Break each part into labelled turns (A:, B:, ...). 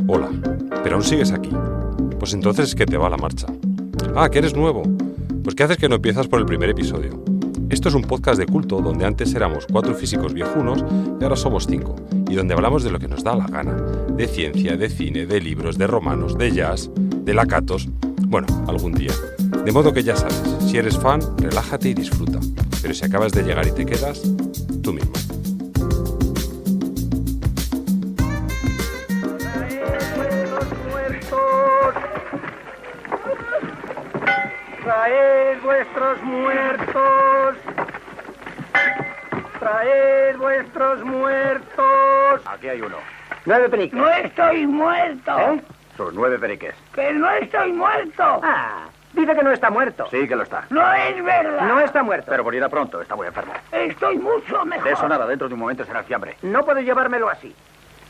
A: Hola, pero aún sigues aquí. Pues entonces es que te va la marcha. Ah, que eres nuevo. Pues ¿qué haces que no empiezas por el primer episodio? Esto es un podcast de culto donde antes éramos 4 físicos viejunos y ahora somos 5, y donde hablamos de lo que nos da la gana, de ciencia, de cine, de libros, de romanos, de jazz, de lacatos, bueno, algún día. De modo que ya sabes, si eres fan, relájate y disfruta, pero si acabas de llegar y te quedas, tú mismo.
B: ¡Traed vuestros muertos! ¡Traed vuestros muertos!
C: Aquí hay uno.
B: 9 periques.
D: ¡No estoy muerto!
B: ¿Eh?
C: Sus 9 periques.
D: ¡Que no estoy muerto!
B: Ah, dice que no está muerto.
C: Sí que lo está.
D: ¡No es verdad!
B: No está muerto.
C: Pero morirá pronto, está muy enfermo.
D: Estoy mucho mejor.
C: De eso nada, dentro de un momento será fiambre.
B: No puedo llevármelo así.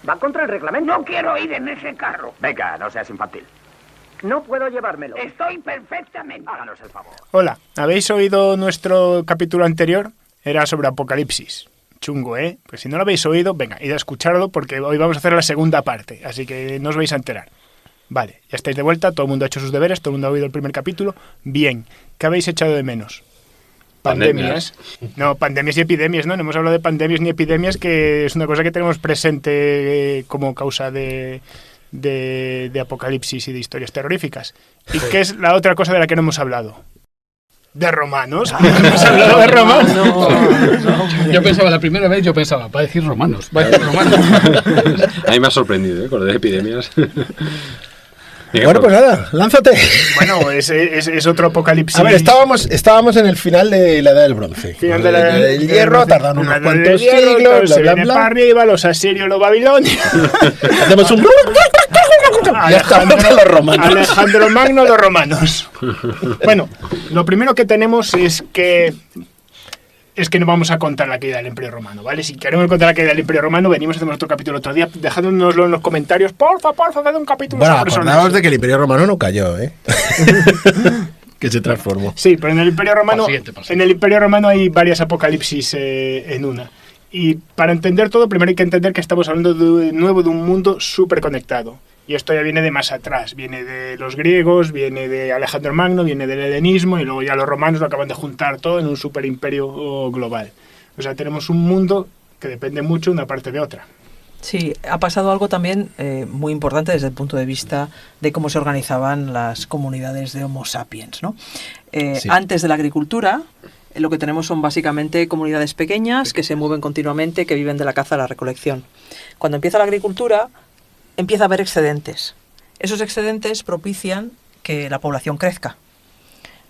B: Va contra el reglamento.
D: No quiero ir en ese carro.
C: Venga, no seas infantil.
B: No puedo llevármelo.
D: Estoy perfectamente.
C: Háganos el favor.
E: Hola, ¿habéis oído nuestro capítulo anterior? Era sobre Apocalipsis. Chungo, ¿eh? Pues si no lo habéis oído, venga, id a escucharlo porque hoy vamos a hacer la segunda parte, así que no os vais a enterar. Vale, ya estáis de vuelta, todo el mundo ha hecho sus deberes, todo el mundo ha oído el primer capítulo. Bien, ¿qué habéis echado de menos? Pandemias. No, pandemias y epidemias, ¿no? No hemos hablado de pandemias ni epidemias, que es una cosa que tenemos presente como causa de apocalipsis y de historias terroríficas. ¿Y qué es la otra cosa de la que no hemos hablado? ¿De romanos? ¿No hemos hablado de romanos?
F: No. Yo pensaba, la primera vez va a decir romanos.
A: A mí me ha sorprendido, con lo de epidemias.
G: Bueno, pues nada, lánzate.
E: Bueno, es otro apocalipsis.
G: A ver, estábamos en el final de la Edad del Bronce.
E: Final de la Edad
G: del Hierro, tardan unos cuantos siglos,
E: se
G: bla,
E: viene
G: bla,
E: para
G: bla.
E: arriba, los asirios, los babilonios.
G: Hacemos un... Ya estamos en los romanos.
E: Alejandro Magno, los romanos. Bueno, lo primero que tenemos es que no vamos a contar la caída del Imperio Romano, ¿vale? Si queremos contar la caída del Imperio Romano, venimos a hacer otro capítulo otro día, dejádnoslo en los comentarios. Porfa, haced un capítulo
G: Bueno,
E: sobre eso.
G: acordaos de que el Imperio Romano no cayó, ¿eh? Que se transformó.
E: Sí, pero en el Imperio Romano,
F: Paciente.
E: en el Imperio Romano hay varias apocalipsis en una. Y para entender todo, primero hay que entender que estamos hablando de un mundo súper conectado. Y esto ya viene de más atrás, viene de los griegos, viene de Alejandro Magno, viene del helenismo y luego ya los romanos lo acaban de juntar todo en un superimperio global. O sea, tenemos un mundo que depende mucho una parte de otra.
H: Sí, ha pasado algo también muy importante desde el punto de vista de cómo se organizaban las comunidades de Homo sapiens, ¿no?
G: Sí.
H: Antes de la agricultura, lo que tenemos son básicamente comunidades pequeñas que se mueven continuamente, que viven de la caza a la recolección. Cuando empieza la agricultura, empieza a haber excedentes. Esos excedentes propician que la población crezca.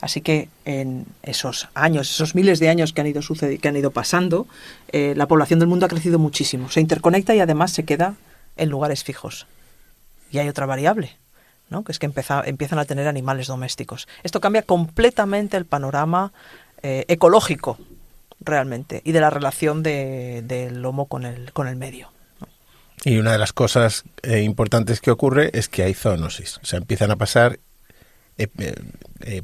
H: Así que en esos años, esos miles de años que han ido pasando, la población del mundo ha crecido muchísimo. Se interconecta y además se queda en lugares fijos. Y hay otra variable, ¿no? Que es que empiezan a tener animales domésticos. Esto cambia completamente el panorama ecológico, realmente, y de la relación del homo con el medio.
G: Y una de las cosas importantes que ocurre es que hay zoonosis. O sea, empiezan a pasar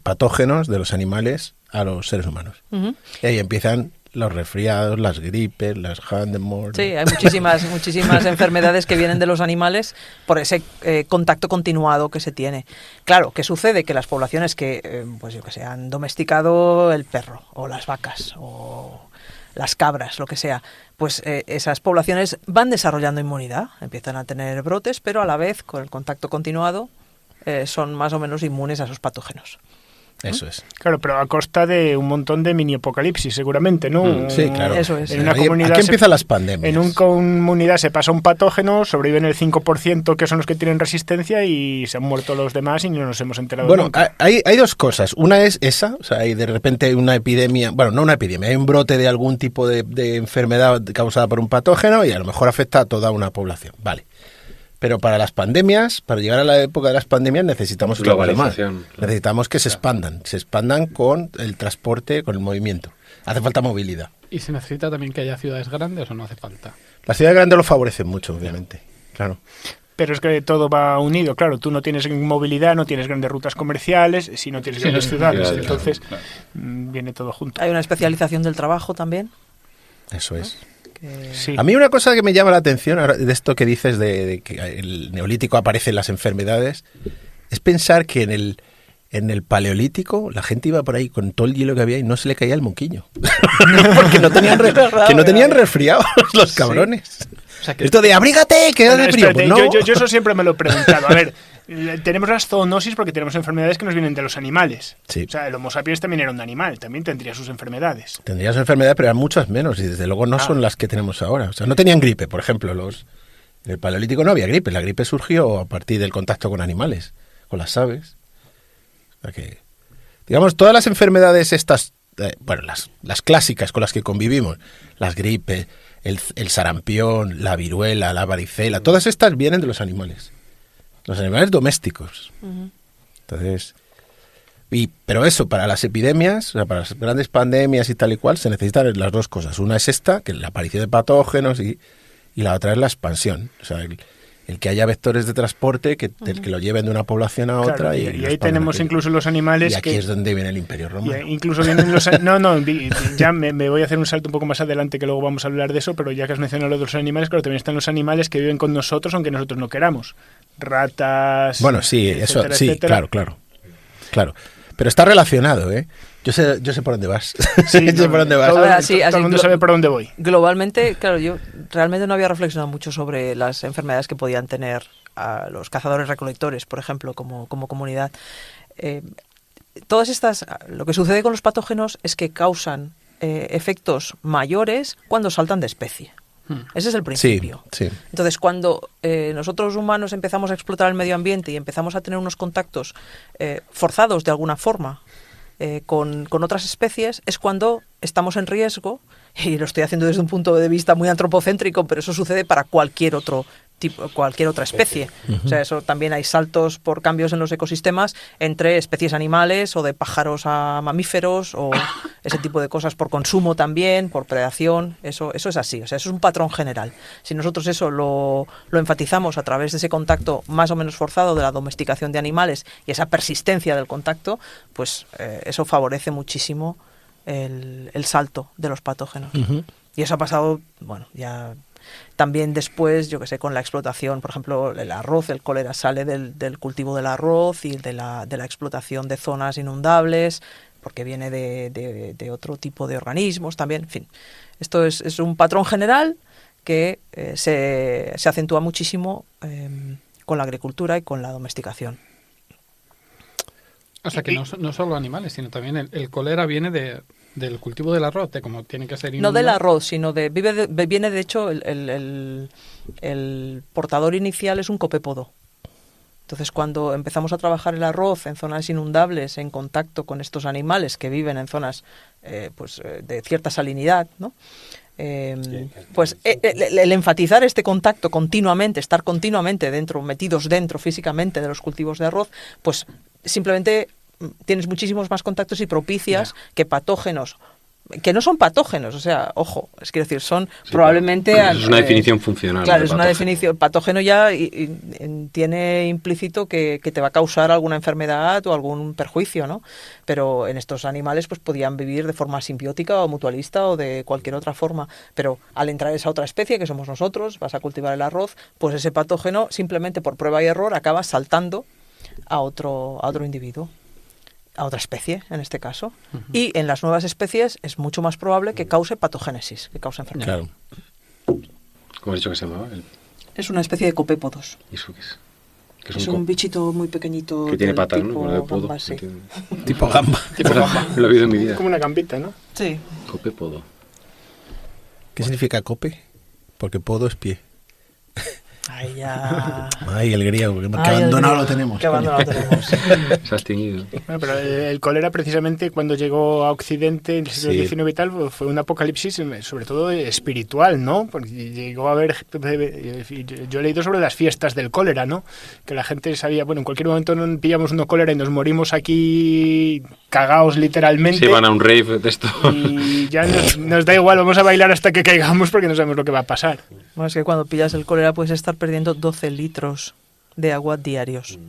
G: patógenos de los animales a los seres humanos.
H: Uh-huh.
G: Y ahí empiezan los resfriados, las gripes, las Handemore.
H: Sí, hay muchísimas enfermedades que vienen de los animales por ese contacto continuado que se tiene. Claro, ¿qué sucede? Que las poblaciones que, han domesticado el perro o las vacas o las cabras, lo que sea, pues esas poblaciones van desarrollando inmunidad, empiezan a tener brotes, pero a la vez, con el contacto continuado, son más o menos inmunes a esos patógenos.
G: Eso es.
E: Claro, pero a costa de un montón de mini apocalipsis, seguramente, ¿no?
G: Sí, claro.
H: Eso es.
E: En una comunidad
G: aquí empiezan las pandemias.
E: En una comunidad se pasa un patógeno, sobreviven el 5% que son los que tienen resistencia y se han muerto los demás y no nos hemos enterado nunca.
G: Hay dos cosas. Una es esa, o sea, hay de repente una epidemia, bueno, no una epidemia, hay un brote de algún tipo de enfermedad causada por un patógeno y a lo mejor afecta a toda una población. Vale. Pero para las pandemias, para llegar a la época de las pandemias, necesitamos
A: globalización.
G: Claro. Necesitamos que se expandan con el transporte, con el movimiento. Hace falta movilidad.
F: ¿Y se necesita también que haya ciudades grandes o no hace falta?
G: Las ciudades grandes lo favorecen mucho, obviamente. Claro.
E: Pero es que todo va unido, claro. Tú no tienes movilidad, no tienes grandes rutas comerciales, si no tienes grandes ciudades.
A: Claro,
E: entonces,
F: claro.
E: viene todo junto.
H: Hay una especialización del trabajo también.
G: Eso es.
E: Sí.
G: A mí una cosa que me llama la atención ahora de esto que dices de que el neolítico aparecen las enfermedades es pensar que en el paleolítico la gente iba por ahí con todo el hielo que había y no se le caía el moquillo. Porque no tenían, resfriados los cabrones.
F: O sea, que
G: Esto de abrígate, que da
E: Bueno,
G: de frío.
E: espérate,
G: Pues no.
E: yo eso siempre me lo he preguntado. A ver, tenemos las zoonosis porque tenemos enfermedades que nos vienen de los animales.
G: Sí.
E: O sea, el Homo sapiens también era un animal, también tendría sus enfermedades.
G: Tendrías enfermedades, pero eran muchas menos y desde luego no son las que tenemos ahora. O sea, no tenían gripe, por ejemplo. En el paleolítico no había gripe. La gripe surgió a partir del contacto con animales, con las aves. O sea que, digamos, todas las enfermedades estas, bueno, las clásicas con las que convivimos, las gripes, el sarampión, la viruela, la varicela, todas estas vienen de los animales. Los animales domésticos. Entonces, pero eso, para las epidemias, o sea, para las grandes pandemias y tal y cual, se necesitan las dos cosas. Una es esta, que es la aparición de patógenos, y la otra es la expansión. O sea, el que haya vectores de transporte que lo lleven de una población a otra.
E: Claro, y
G: los
E: ahí tenemos
G: aquello.
E: incluso los animales
G: Y aquí
E: que...
G: es donde viene el Imperio Romano.
E: Incluso vienen los... ya me voy a hacer un salto un poco más adelante, que luego vamos a hablar de eso, pero ya que has mencionado lo de los animales, claro, también están los animales que viven con nosotros aunque nosotros no queramos. Ratas...
G: Bueno, sí,
E: etcétera,
G: eso, sí,
E: etcétera.
G: claro. Pero está relacionado, ¿eh? Yo sé por dónde vas.
E: Sí,
G: Yo sé por dónde vas.
E: Todo,
H: Ahora, sí,
E: todo
H: así
E: el mundo sabe por dónde voy.
H: Globalmente, claro, yo realmente no había reflexionado mucho sobre las enfermedades que podían tener a los cazadores-recolectores, por ejemplo, como comunidad. Todas estas, lo que sucede con los patógenos es que causan efectos mayores cuando saltan de especie. Ese es el principio.
G: Sí.
H: Entonces, cuando nosotros humanos empezamos a explotar el medio ambiente y empezamos a tener unos contactos forzados de alguna forma con otras especies, es cuando estamos en riesgo, y lo estoy haciendo desde un punto de vista muy antropocéntrico, pero eso sucede para cualquier otro tipo, cualquier otra especie. O sea, eso también hay saltos por cambios en los ecosistemas entre especies animales o de pájaros a mamíferos o ese tipo de cosas por consumo también, por predación. Eso es así, o sea, eso es un patrón general. Si nosotros eso lo enfatizamos a través de ese contacto más o menos forzado de la domesticación de animales y esa persistencia del contacto, pues eso favorece muchísimo el salto de los patógenos. Y eso ha pasado, bueno, ya también después, yo que sé, con la explotación, por ejemplo, el arroz, el cólera sale del cultivo del arroz y de la explotación de zonas inundables, porque viene de otro tipo de organismos también. En fin, esto es un patrón general que se acentúa muchísimo con la agricultura y con la domesticación.
F: O sea que no solo animales, sino también el cólera viene del cultivo del arroz, de como tiene que ser
H: No del arroz, sino viene de hecho el portador inicial es un copépodo. Entonces, cuando empezamos a trabajar el arroz en zonas inundables, en contacto con estos animales que viven en zonas de cierta salinidad, ¿no? Pues el enfatizar este contacto continuamente, estar continuamente metidos dentro físicamente de los cultivos de arroz, pues simplemente tienes muchísimos más contactos y propicias que patógenos, que no son patógenos, o sea, ojo, es decir, son probablemente...
A: Es una definición funcional.
H: Claro,
A: de
H: es una
A: patógeno.
H: definición. Patógeno ya tiene implícito que te va a causar alguna enfermedad o algún perjuicio, ¿no? Pero en estos animales pues podían vivir de forma simbiótica o mutualista o de cualquier otra forma. Pero al entrar esa otra especie, que somos nosotros, vas a cultivar el arroz, pues ese patógeno simplemente por prueba y error acaba saltando a otro individuo, a otra especie en este caso. Y en las nuevas especies es mucho más probable que cause patogénesis, que cause enfermedad.
G: Claro.
A: ¿Cómo has dicho que se llamaba?
H: Es una especie de copépodos.
A: ¿Y eso qué es? ¿Qué
H: Es un bichito muy pequeñito.
A: que tiene
H: del
A: patas, ¿no?
H: tipo
A: Como de podo.
H: gamba, sí.
G: Tipo gamba.
A: Lo he oído en mi vida.
E: Como una gambita, ¿no?
H: Sí.
A: Copépodo.
G: ¿Qué significa cope? Porque podo es pie.
H: Ay, ya.
G: Ay, el griego, que
H: Ay,
G: abandonado
H: el
G: lo tenemos.
H: Que abandonado lo tenemos.
A: Se ha extinguido.
E: Bueno, pero el cólera precisamente cuando llegó a Occidente en el siglo
G: Sí.
E: XIX y tal fue un apocalipsis sobre todo espiritual, ¿no? Porque llegó a haber, yo he leído sobre las fiestas del cólera, ¿no? Que la gente sabía, bueno, en cualquier momento pillamos una cólera y nos morimos aquí cagados literalmente.
A: Se van a un rave de esto.
E: Y ya nos da igual, vamos a bailar hasta que caigamos porque no sabemos lo que va a pasar.
H: Bueno, es que cuando pillas el cólera puedes estar perdiendo 12 litros de agua diarios.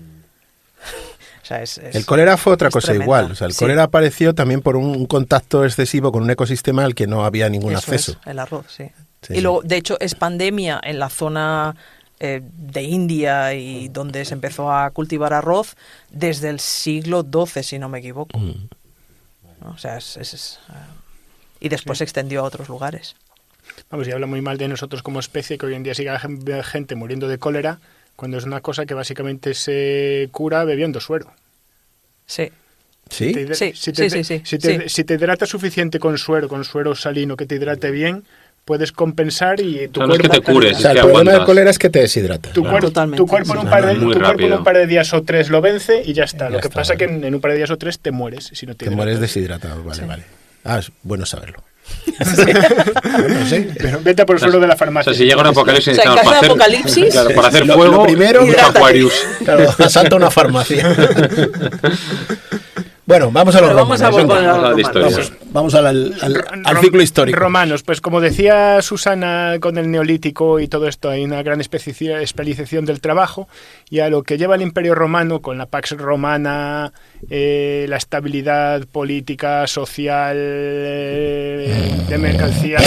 H: O sea,
G: El cólera fue otra
H: es
G: cosa
H: tremenda.
G: igual. O sea, el
H: Sí.
G: cólera apareció también por un contacto excesivo con un ecosistema al que no había ningún
H: Eso
G: acceso.
H: es, el arroz, sí.
G: Sí,
H: Y luego, de hecho, es pandemia en la zona de India y donde se empezó a cultivar arroz desde el siglo XII, si no me equivoco. ¿No? O sea, y después se extendió a otros lugares.
E: Vamos, y habla muy mal de nosotros como especie, que hoy en día sigue gente muriendo de cólera, cuando es una cosa que básicamente se cura bebiendo suero.
H: Sí.
G: ¿Sí?
E: Si te hidratas suficiente con suero salino que te hidrate bien, puedes compensar y tu
A: no es que
E: cuerpo...
A: te cures,
G: O sea,
A: es
G: el
A: que
G: problema del
A: aguantas.
G: cólera es que te deshidratas.
E: Tu,
G: Claro.
H: Totalmente.
E: tu cuerpo, en un, par de,
A: Muy
E: tu cuerpo en un
A: rápido.
E: par de días o 3 lo vence y ya está.
G: Ya
E: Lo que
G: está,
E: pasa
G: vale.
E: que en un par de días o 3 te mueres si no te
G: Te mueres
E: hidratas.
G: deshidratado, vale, vale. Ah, es bueno saberlo.
E: No sé, pero vete a por suero de la
A: O
E: farmacia.
A: sea, si llega un apocalipsis,
H: O sea, en
A: necesitamos
H: caso de
A: para
H: apocalipsis-
A: claro, para hacer
G: Lo
A: fuego,
G: primero,
A: un
H: hidrátate.
A: Aquarius.
G: Claro, asalta una farmacia. Bueno, vamos a los
H: Bueno, vamos a
G: romanos.
H: volver
G: venga.
H: a los
A: Vamos a la
H: romanos.
A: historia.
G: Vamos al ciclo histórico.
E: Romanos, pues como decía Susana con el Neolítico y todo esto, hay una gran especialización del trabajo, y a lo que lleva el Imperio Romano con la Pax Romana, la estabilidad política, social, de mercancía.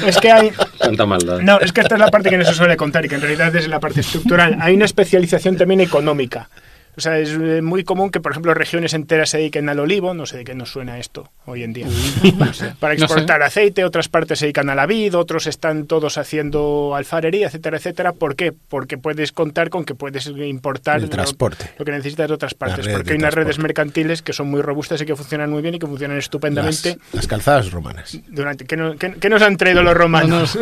E: Es que hay...
A: Tanta maldad.
E: No, es que esta es la parte que no se suele contar y que en realidad es la parte estructural. Hay una especialización también económica. O sea, es muy común que, por ejemplo, regiones enteras se dediquen al olivo, no sé de qué nos suena esto hoy en día, para exportar aceite, otras partes se dedican a la vid, otros están todos haciendo alfarería, etcétera, etcétera. ¿Por qué? Porque puedes contar con que puedes importar
G: El transporte.
E: lo que necesitas de otras partes,
G: red
E: porque
G: de
E: hay unas redes
G: transporte.
E: mercantiles que son muy robustas y que funcionan muy bien y que funcionan estupendamente.
G: Las calzadas romanas.
E: ¿Qué nos han traído los romanos?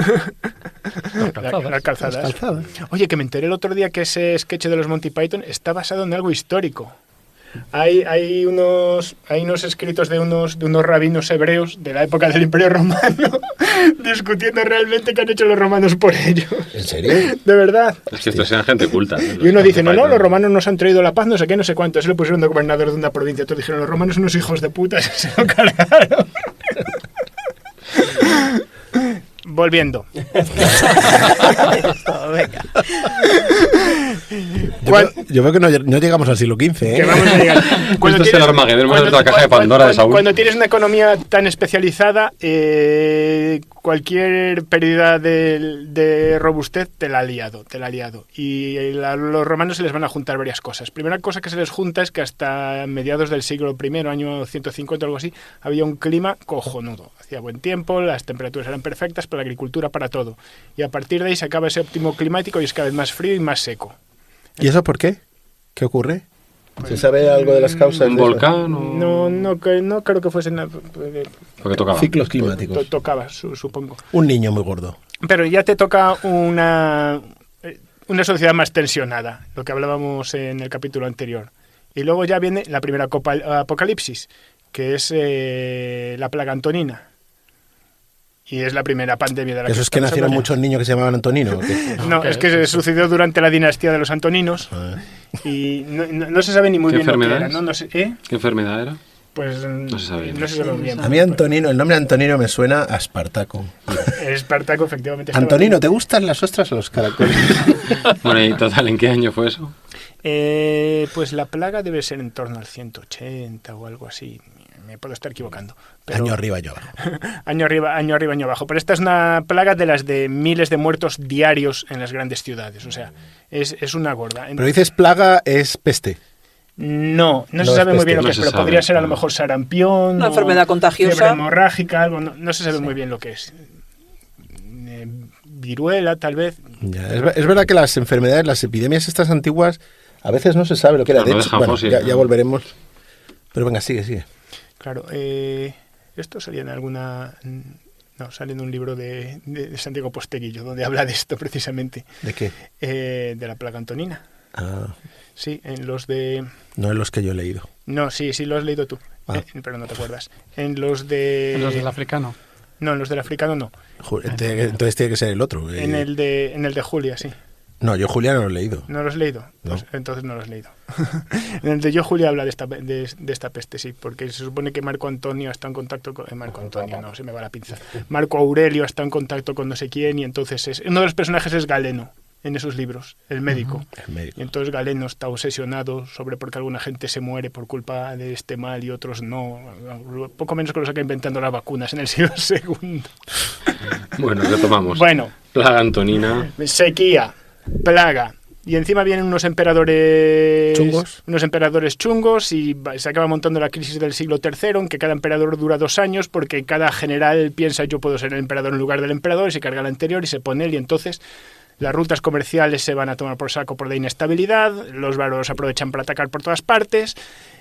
F: calzadas.
E: Las calzadas.
G: Las calzadas.
E: Oye, que me enteré el otro día que ese sketch de los Monty Python está basado en algo histórico. Hay unos escritos de unos rabinos hebreos de la época del Imperio Romano discutiendo realmente qué han hecho los romanos por ellos.
G: ¿En serio?
E: De verdad.
A: Es que estos sean gente culta.
E: Y uno dice, no, los romanos nos han traído la paz, no sé qué, no sé cuánto. Se lo pusieron de gobernador de una provincia. Todos dijeron, los romanos son unos hijos de puta, se lo cargaron. Volviendo.
H: Venga.
G: Yo veo que no llegamos al siglo XV, ¿eh?
E: Que vamos a llegar.
A: Esto es el Armagedón, hemos abierto la caja de Pandora de Saúl.
E: Cuando tienes una economía tan especializada, cualquier pérdida de robustez te la ha liado. Y a los romanos se les van a juntar varias cosas. Primera cosa que se les junta es que hasta mediados del siglo I, año 150 o algo así, había un clima cojonudo. Hacía buen tiempo, las temperaturas eran perfectas para la agricultura, para todo. Y a partir de ahí se acaba ese óptimo climático y es cada vez más frío y más seco.
G: ¿Y eso por qué? ¿Qué ocurre? ¿Se sabe algo de las causas?
A: ¿Un
G: de eso?
A: volcán o...?
E: No creo que fuesen...
A: Porque tocaba.
G: Ciclos climáticos.
E: Tocaba, supongo.
G: Un niño muy gordo.
E: Pero ya te toca una sociedad más tensionada, lo que hablábamos en el capítulo anterior. Y luego ya viene la primera apocalipsis, que es la plaga antonina. Y es la primera pandemia de la
G: ¿Eso es que
E: estamos
G: nacieron
E: hablando.
G: muchos niños que se llamaban Antonino? ¿o qué?
E: No, es que se sucedió durante la dinastía de los antoninos
G: Ah.
E: y no se sabe ni muy
A: ¿Qué
E: bien lo que era.
A: enfermedades?
E: No sé, ¿eh?
A: ¿Qué enfermedad era?
E: Pues
A: No se sabe.
E: no se sabe muy bien.
G: A mí Antonino, el nombre Antonino me suena a Espartaco.
E: Espartaco efectivamente estaba-
G: Antonino, ¿te gustan las ostras o los caracoles?
A: Bueno, y total, ¿en qué año fue eso?
E: Pues la plaga debe ser en torno al 180 o algo así. Me puedo estar equivocando. Pero
G: Año arriba, yo abajo.
E: año arriba, año abajo. Pero esta es una plaga de las de miles de muertos diarios en las grandes ciudades. O sea, es una gorda.
G: Pero dices plaga, es peste.
E: No se
G: No
E: sabe
G: es
E: muy bien
G: peste.
E: lo que
A: No
E: es,
A: se
E: pero
A: sabe,
E: podría ser a lo
A: no.
E: mejor sarampión.
H: Una
E: o
H: enfermedad contagiosa.
E: Fiebre hemorrágica, algo. No se sabe muy bien lo que es. Viruela, tal vez.
G: Ya, es verdad que las enfermedades, las epidemias estas antiguas, a veces no se sabe lo que era.
A: No,
G: De
A: no
G: hecho,
A: dejan
G: bueno,
A: fósil,
G: ya
A: ¿no?
G: volveremos. Pero venga, sigue.
E: Claro. Esto salía en alguna... No, sale en un libro de Santiago Posteguillo, donde habla de esto precisamente.
G: ¿De qué?
E: De la plaga antonina.
G: Ah,
E: Sí, en los de...
G: no en los que yo he leído.
E: No, sí, lo has leído tú,
G: Ah.
E: pero no te acuerdas. En los de...
F: Los del africano.
E: No, en los del africano no.
G: Entonces tiene que ser el otro.
E: En el de Julia, sí.
G: No, yo Julián no lo he leído.
E: ¿No lo has leído?
G: No.
E: Pues entonces no lo has leído. En el de Yo Julia habla de esta peste, sí, porque se supone que Marco Antonio está en contacto con... Marco Antonio, no, se me va la pinza. Marco Aurelio está en contacto con no sé quién y entonces uno de los personajes es Galeno. en esos libros, el médico.
G: El médico.
E: Y entonces Galeno está obsesionado sobre por qué alguna gente se muere por culpa de este mal y otros no. Poco menos que lo saca inventando las vacunas en el siglo II.
A: Bueno, retomamos.
E: Bueno,
A: Plaga Antonina.
E: sequía, plaga. Y encima vienen unos emperadores chungos y se acaba montando la crisis del siglo III, en que cada emperador dura 2 años porque cada general piensa yo puedo ser el emperador en lugar del emperador y se carga el anterior y se pone él y entonces las rutas comerciales se van a tomar por saco por la inestabilidad, los bárbaros aprovechan para atacar por todas partes,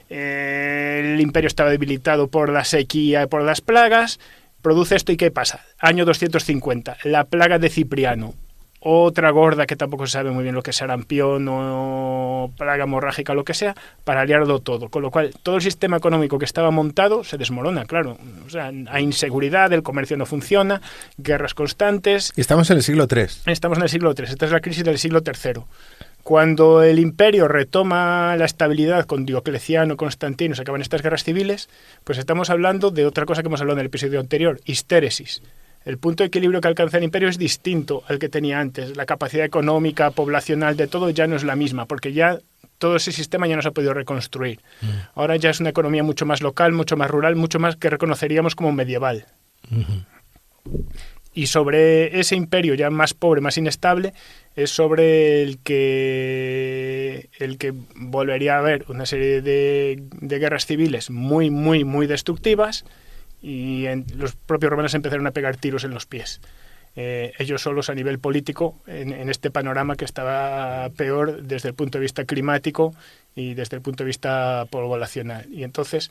E: el imperio estaba debilitado por la sequía y por las plagas, produce esto y ¿qué pasa? Año 250, la plaga de Cipriano. Otra gorda que tampoco se sabe muy bien lo que es sarampión o plaga hemorrágica o lo que sea, para liarlo todo. Con lo cual, todo el sistema económico que estaba montado se desmorona, claro. O sea, hay inseguridad, el comercio no funciona, guerras constantes.
G: Y estamos en el siglo III.
E: Estamos en el siglo III, esta es la crisis del siglo III. Cuando el imperio retoma la estabilidad con Diocleciano, Constantino, se acaban estas guerras civiles, pues estamos hablando de otra cosa que hemos hablado en el episodio anterior, histéresis. El punto de equilibrio que alcanza el imperio es distinto al que tenía antes. La capacidad económica, poblacional, de todo ya no es la misma, porque ya todo ese sistema ya no se ha podido reconstruir. Ahora ya es una economía mucho más local, mucho más rural, mucho más que reconoceríamos como medieval. Y sobre ese imperio ya más pobre, más inestable, es sobre el que volvería a haber una serie de guerras civiles muy, muy, muy destructivas. Y los propios romanos empezaron a pegar tiros en los pies. Ellos solos a nivel político, en este panorama que estaba peor desde el punto de vista climático y desde el punto de vista poblacional. Y entonces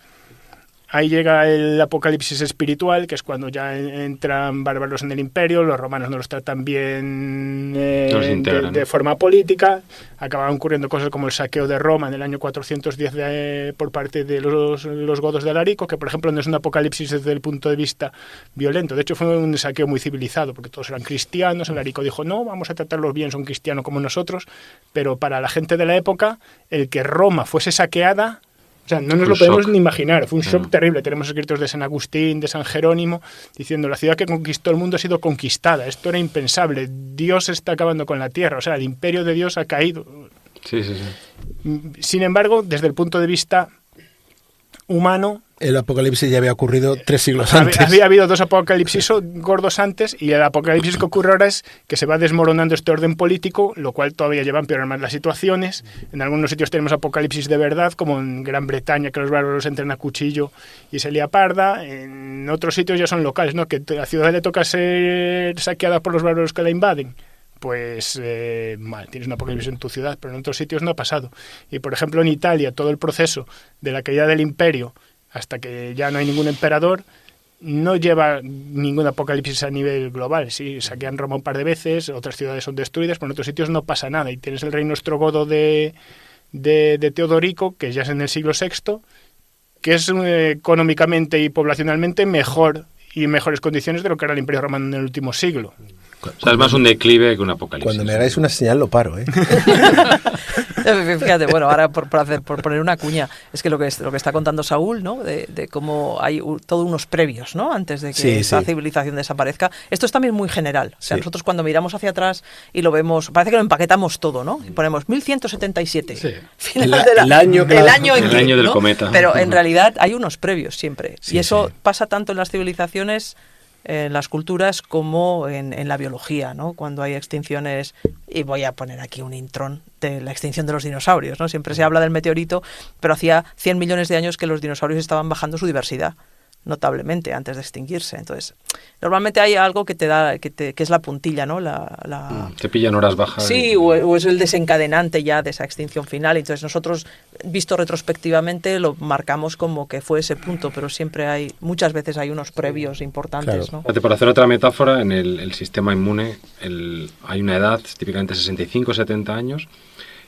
E: ahí llega el apocalipsis espiritual, que es cuando ya entran bárbaros en el imperio, los romanos no los tratan bien de forma política, acaban ocurriendo cosas como el saqueo de Roma en el año 410 por parte de los godos de Alarico, que por ejemplo no es un apocalipsis desde el punto de vista violento, de hecho fue un saqueo muy civilizado, porque todos eran cristianos, Alarico dijo, no, vamos a tratarlos bien, son cristianos como nosotros, pero para la gente de la época, el que Roma fuese saqueada, o sea, no nos lo podemos ni imaginar. Fue un shock terrible. Tenemos escritos de San Agustín, de San Jerónimo, diciendo la ciudad que conquistó el mundo ha sido conquistada. Esto era impensable. Dios está acabando con la tierra. O sea, el imperio de Dios ha caído.
A: Sí.
E: Sin embargo, desde el punto de vista humano...
G: El apocalipsis ya había ocurrido 3 siglos antes.
E: Había habido 2 apocalipsis gordos antes y el apocalipsis que ocurre ahora es que se va desmoronando este orden político, lo cual todavía lleva a empeorar más las situaciones. En algunos sitios tenemos apocalipsis de verdad, como en Gran Bretaña, que los bárbaros entran a cuchillo y se lía parda. En otros sitios ya son locales, ¿no? Que a la ciudad le toca ser saqueada por los bárbaros que la invaden. Pues mal, tienes un apocalipsis en tu ciudad, pero en otros sitios no ha pasado. Y por ejemplo en Italia, todo el proceso de la caída del imperio hasta que ya no hay ningún emperador, no lleva ningún apocalipsis a nivel global. Sí, saquean Roma un par de veces, otras ciudades son destruidas, pero en otros sitios no pasa nada. Y tienes el reino ostrogodo de Teodorico, que ya es en el siglo VI, que es económicamente y poblacionalmente mejor y en mejores condiciones de lo que era el Imperio Romano en el último siglo.
A: O sea, es más un declive que un apocalipsis.
G: Cuando me hagáis una señal lo paro, ¿eh?
H: Fíjate, bueno, ahora por poner una cuña, es que lo que está contando Saúl, ¿no? De cómo hay todos unos previos, ¿no? Antes de que esa civilización desaparezca. Esto es también muy general. O sea, nosotros cuando miramos hacia atrás y lo vemos, parece que lo empaquetamos todo, ¿no? Y ponemos 1177. Sí. Final
G: el año
A: del cometa.
H: Pero en realidad hay unos previos siempre. Sí, y eso pasa tanto en las civilizaciones, en las culturas, como en la biología, ¿no? Cuando hay extinciones, y voy a poner aquí un intrón de la extinción de los dinosaurios, ¿no? Siempre se habla del meteorito, pero hacía 100 millones de años que los dinosaurios estaban bajando su diversidad notablemente antes de extinguirse. Entonces, normalmente hay algo que te da, que es la puntilla, ¿no?
A: Te pillan horas bajas.
H: Sí, o es el desencadenante ya de esa extinción final. Entonces nosotros, visto retrospectivamente, lo marcamos como que fue ese punto, pero siempre muchas veces hay unos previos importantes,
G: claro,
H: ¿no?
A: Por hacer otra metáfora, en el sistema inmune hay una edad, típicamente 65-70 años,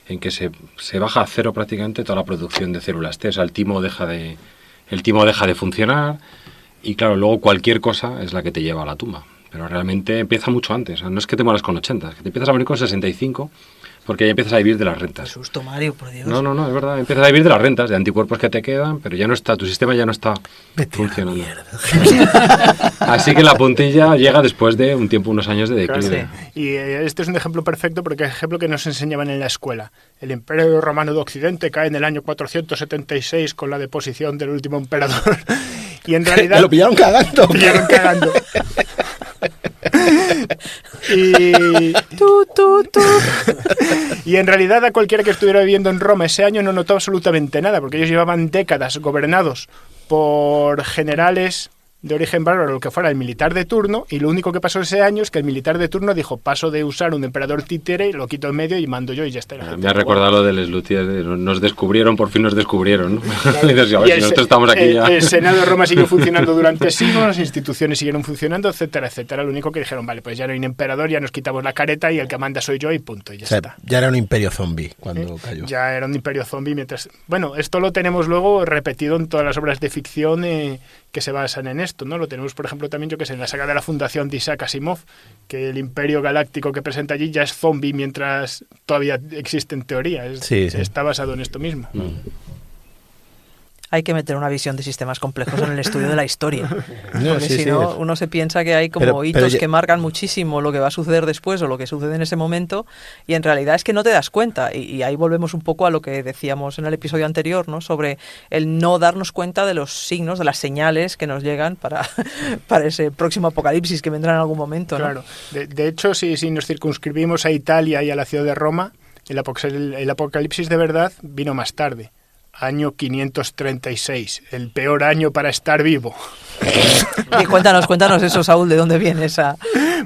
A: en que se baja a cero prácticamente toda la producción de células T. O sea, el timo deja de funcionar y claro, luego cualquier cosa es la que te lleva a la tumba. Pero realmente empieza mucho antes. O sea, no es que te mueras con 80, es que te empiezas a morir con 65 porque ya empiezas a vivir de las rentas.
H: Qué susto, Mario, por Dios.
A: No, es verdad. Empiezas a vivir de las rentas, de anticuerpos que te quedan, pero ya no está, tu sistema ya no está funcionando. Así que la puntilla llega después de un tiempo, unos años de declive.
E: Y este es un ejemplo perfecto porque es el ejemplo que nos enseñaban en la escuela. El Imperio Romano de Occidente cae en el año 476 con la deposición del último emperador. Y en realidad...
G: Lo pillaron cagando.
E: Y en realidad a cualquiera que estuviera viviendo en Roma ese año no notó absolutamente nada, porque ellos llevaban décadas gobernados por generales de origen bárbaro, lo que fuera el militar de turno, y lo único que pasó ese año es que el militar de turno dijo, paso de usar un emperador títere, lo quito en medio y mando yo y ya está.
A: Me ha recordado lo del Slutier, nos descubrieron, por fin nos descubrieron, ¿no?
E: Claro.
A: Dices, a ver, si nosotros estamos aquí ya.
E: El Senado de Roma siguió funcionando durante siglos, las instituciones siguieron funcionando, etcétera, etcétera. Lo único que dijeron, vale, pues ya no hay un emperador, ya nos quitamos la careta y el que manda soy yo y punto, y ya está.
G: Ya era un imperio zombie cuando cayó.
E: Ya era un imperio zombie mientras... Bueno, esto lo tenemos luego repetido en todas las obras de ficción que se basan en esto, ¿no? Lo tenemos, por ejemplo, también, yo que sé, en la saga de la Fundación de Isaac Asimov, que el imperio galáctico que presenta allí ya es zombie mientras todavía existe en teoría. Está basado en esto mismo.
H: Hay que meter una visión de sistemas complejos en el estudio de la historia.
G: No,
H: porque si no, uno se piensa que hay como hitos que marcan muchísimo lo que va a suceder después o lo que sucede en ese momento, y en realidad es que no te das cuenta. Y ahí volvemos un poco a lo que decíamos en el episodio anterior, ¿no? Sobre el no darnos cuenta de los signos, de las señales que nos llegan para ese próximo apocalipsis que vendrá en algún momento, ¿no?
E: Claro. De hecho, si nos circunscribimos a Italia y a la ciudad de Roma, el apocalipsis de verdad vino más tarde. Año 536, el peor año para estar vivo.
H: Y cuéntanos eso, Saúl, ¿de dónde viene esa...?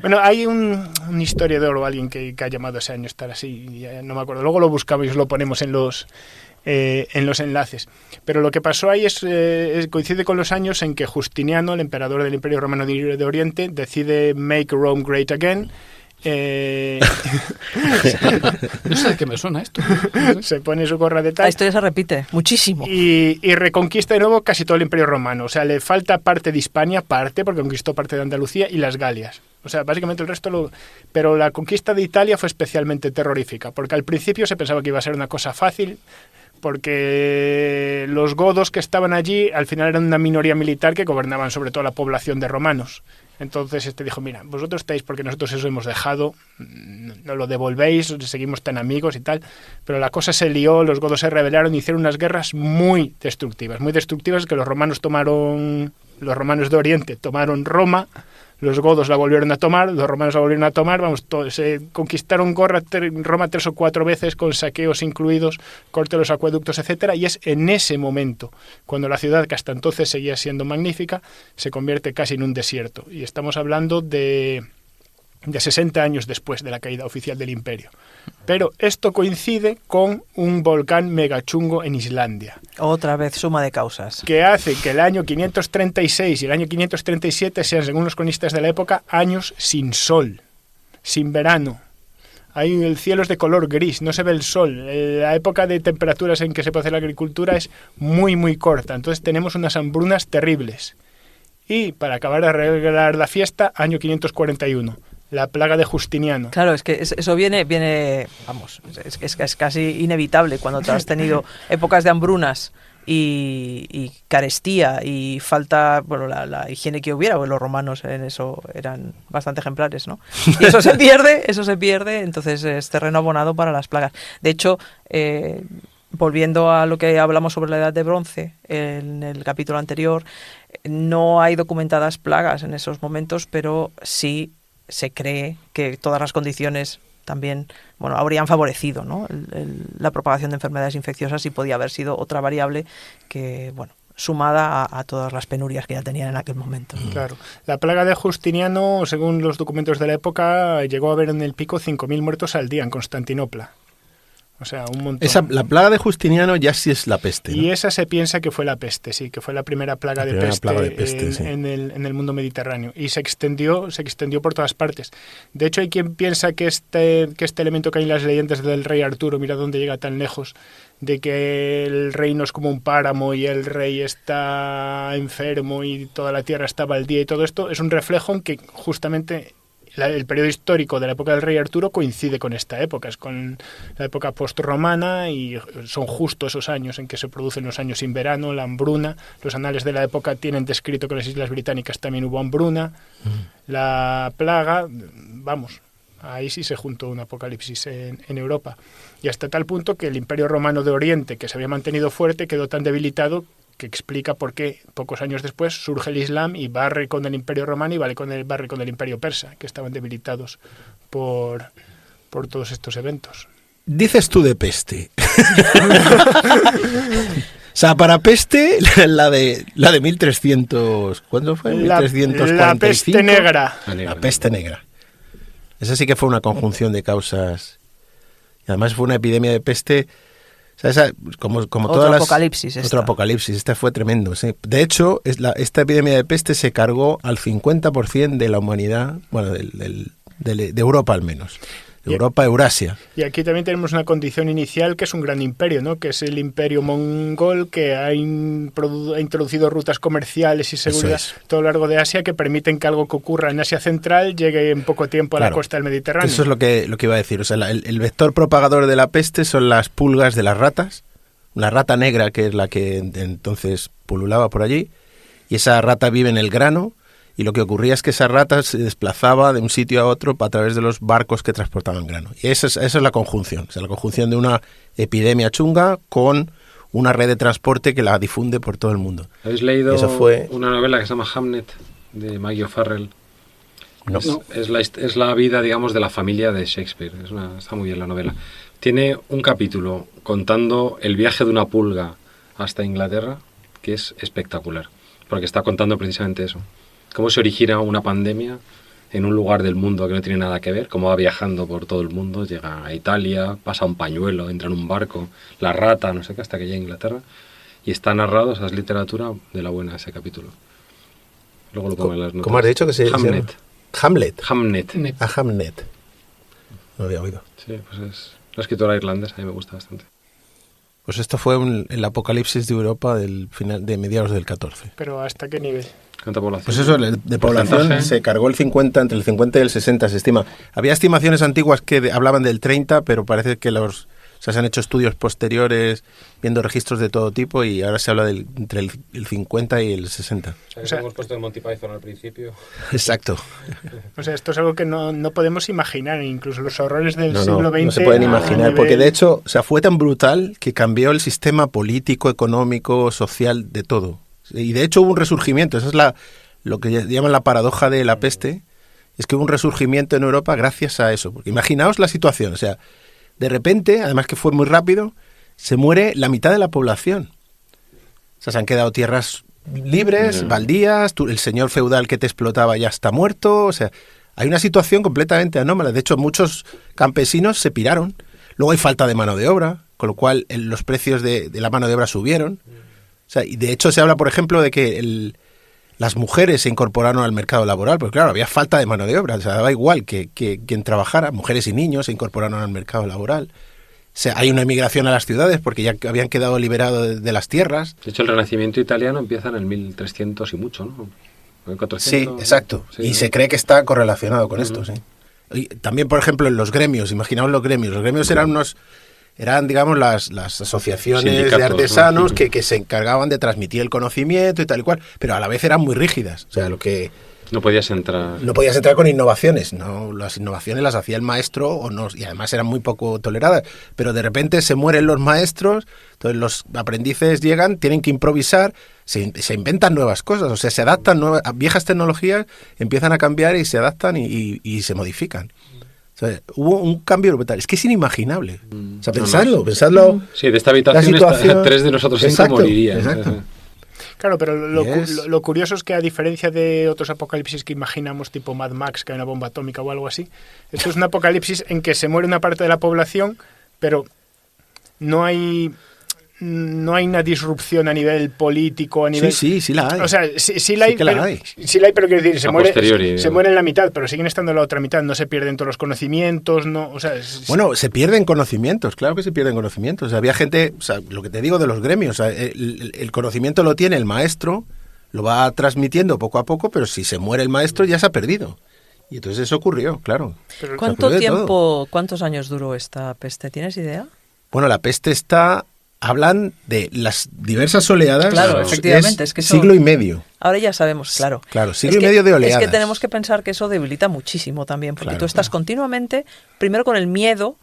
E: Bueno, hay un historiador o alguien que ha llamado ese año estar así, ya no me acuerdo. Luego lo buscamos y os lo ponemos en los enlaces. Pero lo que pasó ahí coincide con los años en que Justiniano, el emperador del Imperio Romano de Oriente, decide make Rome great again.
F: No sé de qué me suena esto.
E: Se pone su gorra de tal.
H: La historia se repite muchísimo.
E: Y reconquista de nuevo casi todo el Imperio Romano. O sea, le falta parte de Hispania, porque conquistó parte de Andalucía y las Galias. O sea, básicamente el resto Pero la conquista de Italia fue especialmente terrorífica, porque al principio se pensaba que iba a ser una cosa fácil, porque los godos que estaban allí al final eran una minoría militar que gobernaban sobre todo la población de romanos. Entonces dijo, mira, vosotros estáis porque nosotros eso hemos dejado, no lo devolvéis, seguimos tan amigos y tal, pero la cosa se lió, los godos se rebelaron y hicieron unas guerras muy destructivas que los romanos de Oriente tomaron Roma, los godos la volvieron a tomar, los romanos la volvieron a tomar, se conquistaron Roma 3 o 4 veces con saqueos incluidos, corte de los acueductos, etcétera, y es en ese momento cuando la ciudad, que hasta entonces seguía siendo magnífica, se convierte casi en un desierto. Y estamos hablando de 60 años después de la caída oficial del imperio. Pero esto coincide con un volcán megachungo en Islandia.
H: Otra vez suma de causas.
E: Que hace que el año 536 y el año 537 sean, según los cronistas de la época, años sin sol, sin verano. Ahí el cielo es de color gris, no se ve el sol. La época de temperaturas en que se puede hacer la agricultura es muy, muy corta. Entonces tenemos unas hambrunas terribles. Y para acabar de arreglar la fiesta, año 541. La plaga de Justiniano.
H: Claro, es que eso viene vamos, es casi inevitable cuando te has tenido épocas de hambrunas y carestía y falta, bueno, la higiene que hubiera, porque los romanos en eso eran bastante ejemplares, ¿no? Y eso se pierde, entonces es terreno abonado para las plagas. De hecho, volviendo a lo que hablamos sobre la Edad de Bronce en el capítulo anterior, no hay documentadas plagas en esos momentos, pero sí se cree que todas las condiciones también, bueno, habrían favorecido, ¿no? La propagación de enfermedades infecciosas, y podía haber sido otra variable que, bueno, sumada a todas las penurias que ya tenían en aquel momento.
E: Claro. La plaga de Justiniano, según los documentos de la época, llegó a haber en el pico 5.000 muertos al día en Constantinopla. O sea, un montón.
G: La plaga de Justiniano ya sí es la peste, ¿no?
E: Y esa se piensa que fue la peste, sí, que fue la primera plaga de peste, sí, en el mundo mediterráneo. Y se extendió por todas partes. De hecho, hay quien piensa que este elemento que hay en las leyendas del rey Arturo, mira dónde llega tan lejos, de que el reino es como un páramo y el rey está enfermo y toda la tierra está baldía y todo esto, es un reflejo en que justamente el periodo histórico de la época del rey Arturo coincide con esta época, es con la época postromana y son justo esos años en que se producen los años sin verano, la hambruna. Los anales de la época tienen descrito que en las Islas Británicas también hubo hambruna, la plaga, vamos, ahí sí se juntó un apocalipsis en Europa. Y hasta tal punto que el Imperio Romano de Oriente, que se había mantenido fuerte, quedó tan debilitado que explica por qué pocos años después surge el Islam y barre con el Imperio Romano y barre con el Imperio Persa, que estaban debilitados por todos estos eventos.
G: Dices tú de peste. O sea, para peste, la de 1300... ¿Cuándo fue? 1345.
E: La peste negra.
G: La peste negra. Esa sí que fue una conjunción de causas. Y además fue una epidemia de peste... O sea, esa, como
H: Otro
G: todas las...
H: apocalipsis.
G: Otro apocalipsis. Este fue tremendo, sí. De hecho, esta epidemia de peste se cargó al 50% de la humanidad, bueno, de Europa al menos. Europa, Eurasia.
E: Y aquí también tenemos una condición inicial que es un gran imperio, ¿no? Que es el imperio mongol, que ha introducido rutas comerciales y seguridad a todo lo largo de Asia que permiten que algo que ocurra en Asia Central llegue en poco tiempo a la costa del Mediterráneo.
G: Eso es lo que iba a decir. O sea, el vector propagador de la peste son las pulgas de las ratas. La rata negra, que es la que entonces pululaba por allí. Y esa rata vive en el grano. Y lo que ocurría es que esa rata se desplazaba de un sitio a otro a través de los barcos que transportaban grano. Y esa es la conjunción. O sea, la conjunción de una epidemia chunga con una red de transporte que la difunde por todo el mundo.
A: ¿Habéis leído una novela que se llama Hamnet, de Maggie O'Farrell?
G: No.
A: Es la vida, digamos, de la familia de Shakespeare. Está muy bien la novela. Tiene un capítulo contando el viaje de una pulga hasta Inglaterra, que es espectacular, porque está contando precisamente eso. Cómo se origina una pandemia en un lugar del mundo que no tiene nada que ver, cómo va viajando por todo el mundo, llega a Italia, pasa un pañuelo, entra en un barco, la rata, no sé qué, hasta que llega a Inglaterra. Y está narrado, esa es literatura de la buena, ese capítulo. Luego lo pongo en las notas.
G: ¿Cómo has dicho que se llama? Hamlet.
A: Hamnet.
G: Hamnet. No lo había oído.
A: Sí, pues es la escritora irlandesa, a mí me gusta bastante.
G: Pues esto fue el apocalipsis de Europa de mediados del 14.
E: ¿Pero hasta qué nivel?
A: ¿Cuánta población?
G: Pues eso, de población se cargó el 50, entre el 50 y el 60 se estima. Había estimaciones antiguas que hablaban del 30, pero parece que se han hecho estudios posteriores viendo registros de todo tipo y ahora se habla entre el 50 y el 60.
A: O sea, hemos puesto el Monty Python al principio.
G: Exacto.
E: O sea, esto es algo que no podemos imaginar, incluso los horrores del siglo XX.
G: No se pueden imaginar, porque de hecho fue tan brutal que cambió el sistema político, económico, social, de todo. Y de hecho hubo un resurgimiento, eso es lo que llaman la paradoja de la peste, es que hubo un resurgimiento en Europa gracias a eso. Porque imaginaos la situación, o sea, de repente, además que fue muy rápido, se muere la mitad de la población. O sea, se han quedado tierras libres, baldías, el señor feudal que te explotaba ya está muerto, o sea, hay una situación completamente anómala. De hecho, muchos campesinos se piraron. Luego hay falta de mano de obra, con lo cual los precios de la mano de obra subieron. O sea, y de hecho se habla, por ejemplo, de que las mujeres se incorporaron al mercado laboral, porque claro, había falta de mano de obra, o sea, daba igual que quien trabajara, mujeres y niños se incorporaron al mercado laboral. O sea, hay una emigración a las ciudades porque ya habían quedado liberados de las tierras.
A: De hecho, el Renacimiento italiano empieza en el 1300 y mucho, ¿no? ¿En 400?
G: Sí, exacto.
A: Sí,
G: y
A: ¿no?
G: se cree que está correlacionado con esto, sí. Y también, por ejemplo, en los gremios, imaginaos los gremios. Los gremios eran, digamos, las asociaciones de artesanos, ¿no? que se encargaban de transmitir el conocimiento y tal y cual, pero a la vez eran muy rígidas. O sea,
A: no podías entrar.
G: No podías entrar con innovaciones, no, las innovaciones las hacía el maestro y además eran muy poco toleradas, pero de repente se mueren los maestros, entonces los aprendices llegan, tienen que improvisar, se inventan nuevas cosas, o sea, se adaptan viejas tecnologías, empiezan a cambiar y se adaptan y se modifican. O sea, hubo un cambio brutal. Es que es inimaginable. O sea, pensadlo.
A: Sí, de esta habitación 3 de nosotros 5 morirían.
G: Exacto.
E: Claro, pero lo curioso es que a diferencia de otros apocalipsis que imaginamos, tipo Mad Max, que hay una bomba atómica o algo así, esto es un apocalipsis en que se muere una parte de la población, pero no hay una disrupción a nivel político, a nivel...
G: Sí la hay.
E: O sea, sí la hay, pero quiero decir, se muere en la mitad, pero siguen estando en la otra mitad, no se pierden todos los conocimientos, no, o sea...
G: Bueno, se pierden conocimientos, claro que se pierden conocimientos. O sea, había gente, o sea, lo que te digo de los gremios, o sea, el conocimiento lo tiene el maestro, lo va transmitiendo poco a poco, pero si se muere el maestro ya se ha perdido. Y entonces eso ocurrió, claro.
E: Pero-
H: ¿Cuánto
G: ocurrió de
H: tiempo, cuántos años duró esta peste? ¿Tienes idea?
G: Bueno, la peste hablan de las diversas oleadas.
H: Claro, efectivamente, es que eso-
G: siglo y medio.
H: Ahora ya sabemos, claro.
G: Claro, siglo
H: Es
G: y
H: que-
G: medio de oleadas.
H: Es que tenemos que pensar que eso debilita muchísimo también, porque
G: Claro,
H: tú estás
G: claro.
H: continuamente, primero con el miedo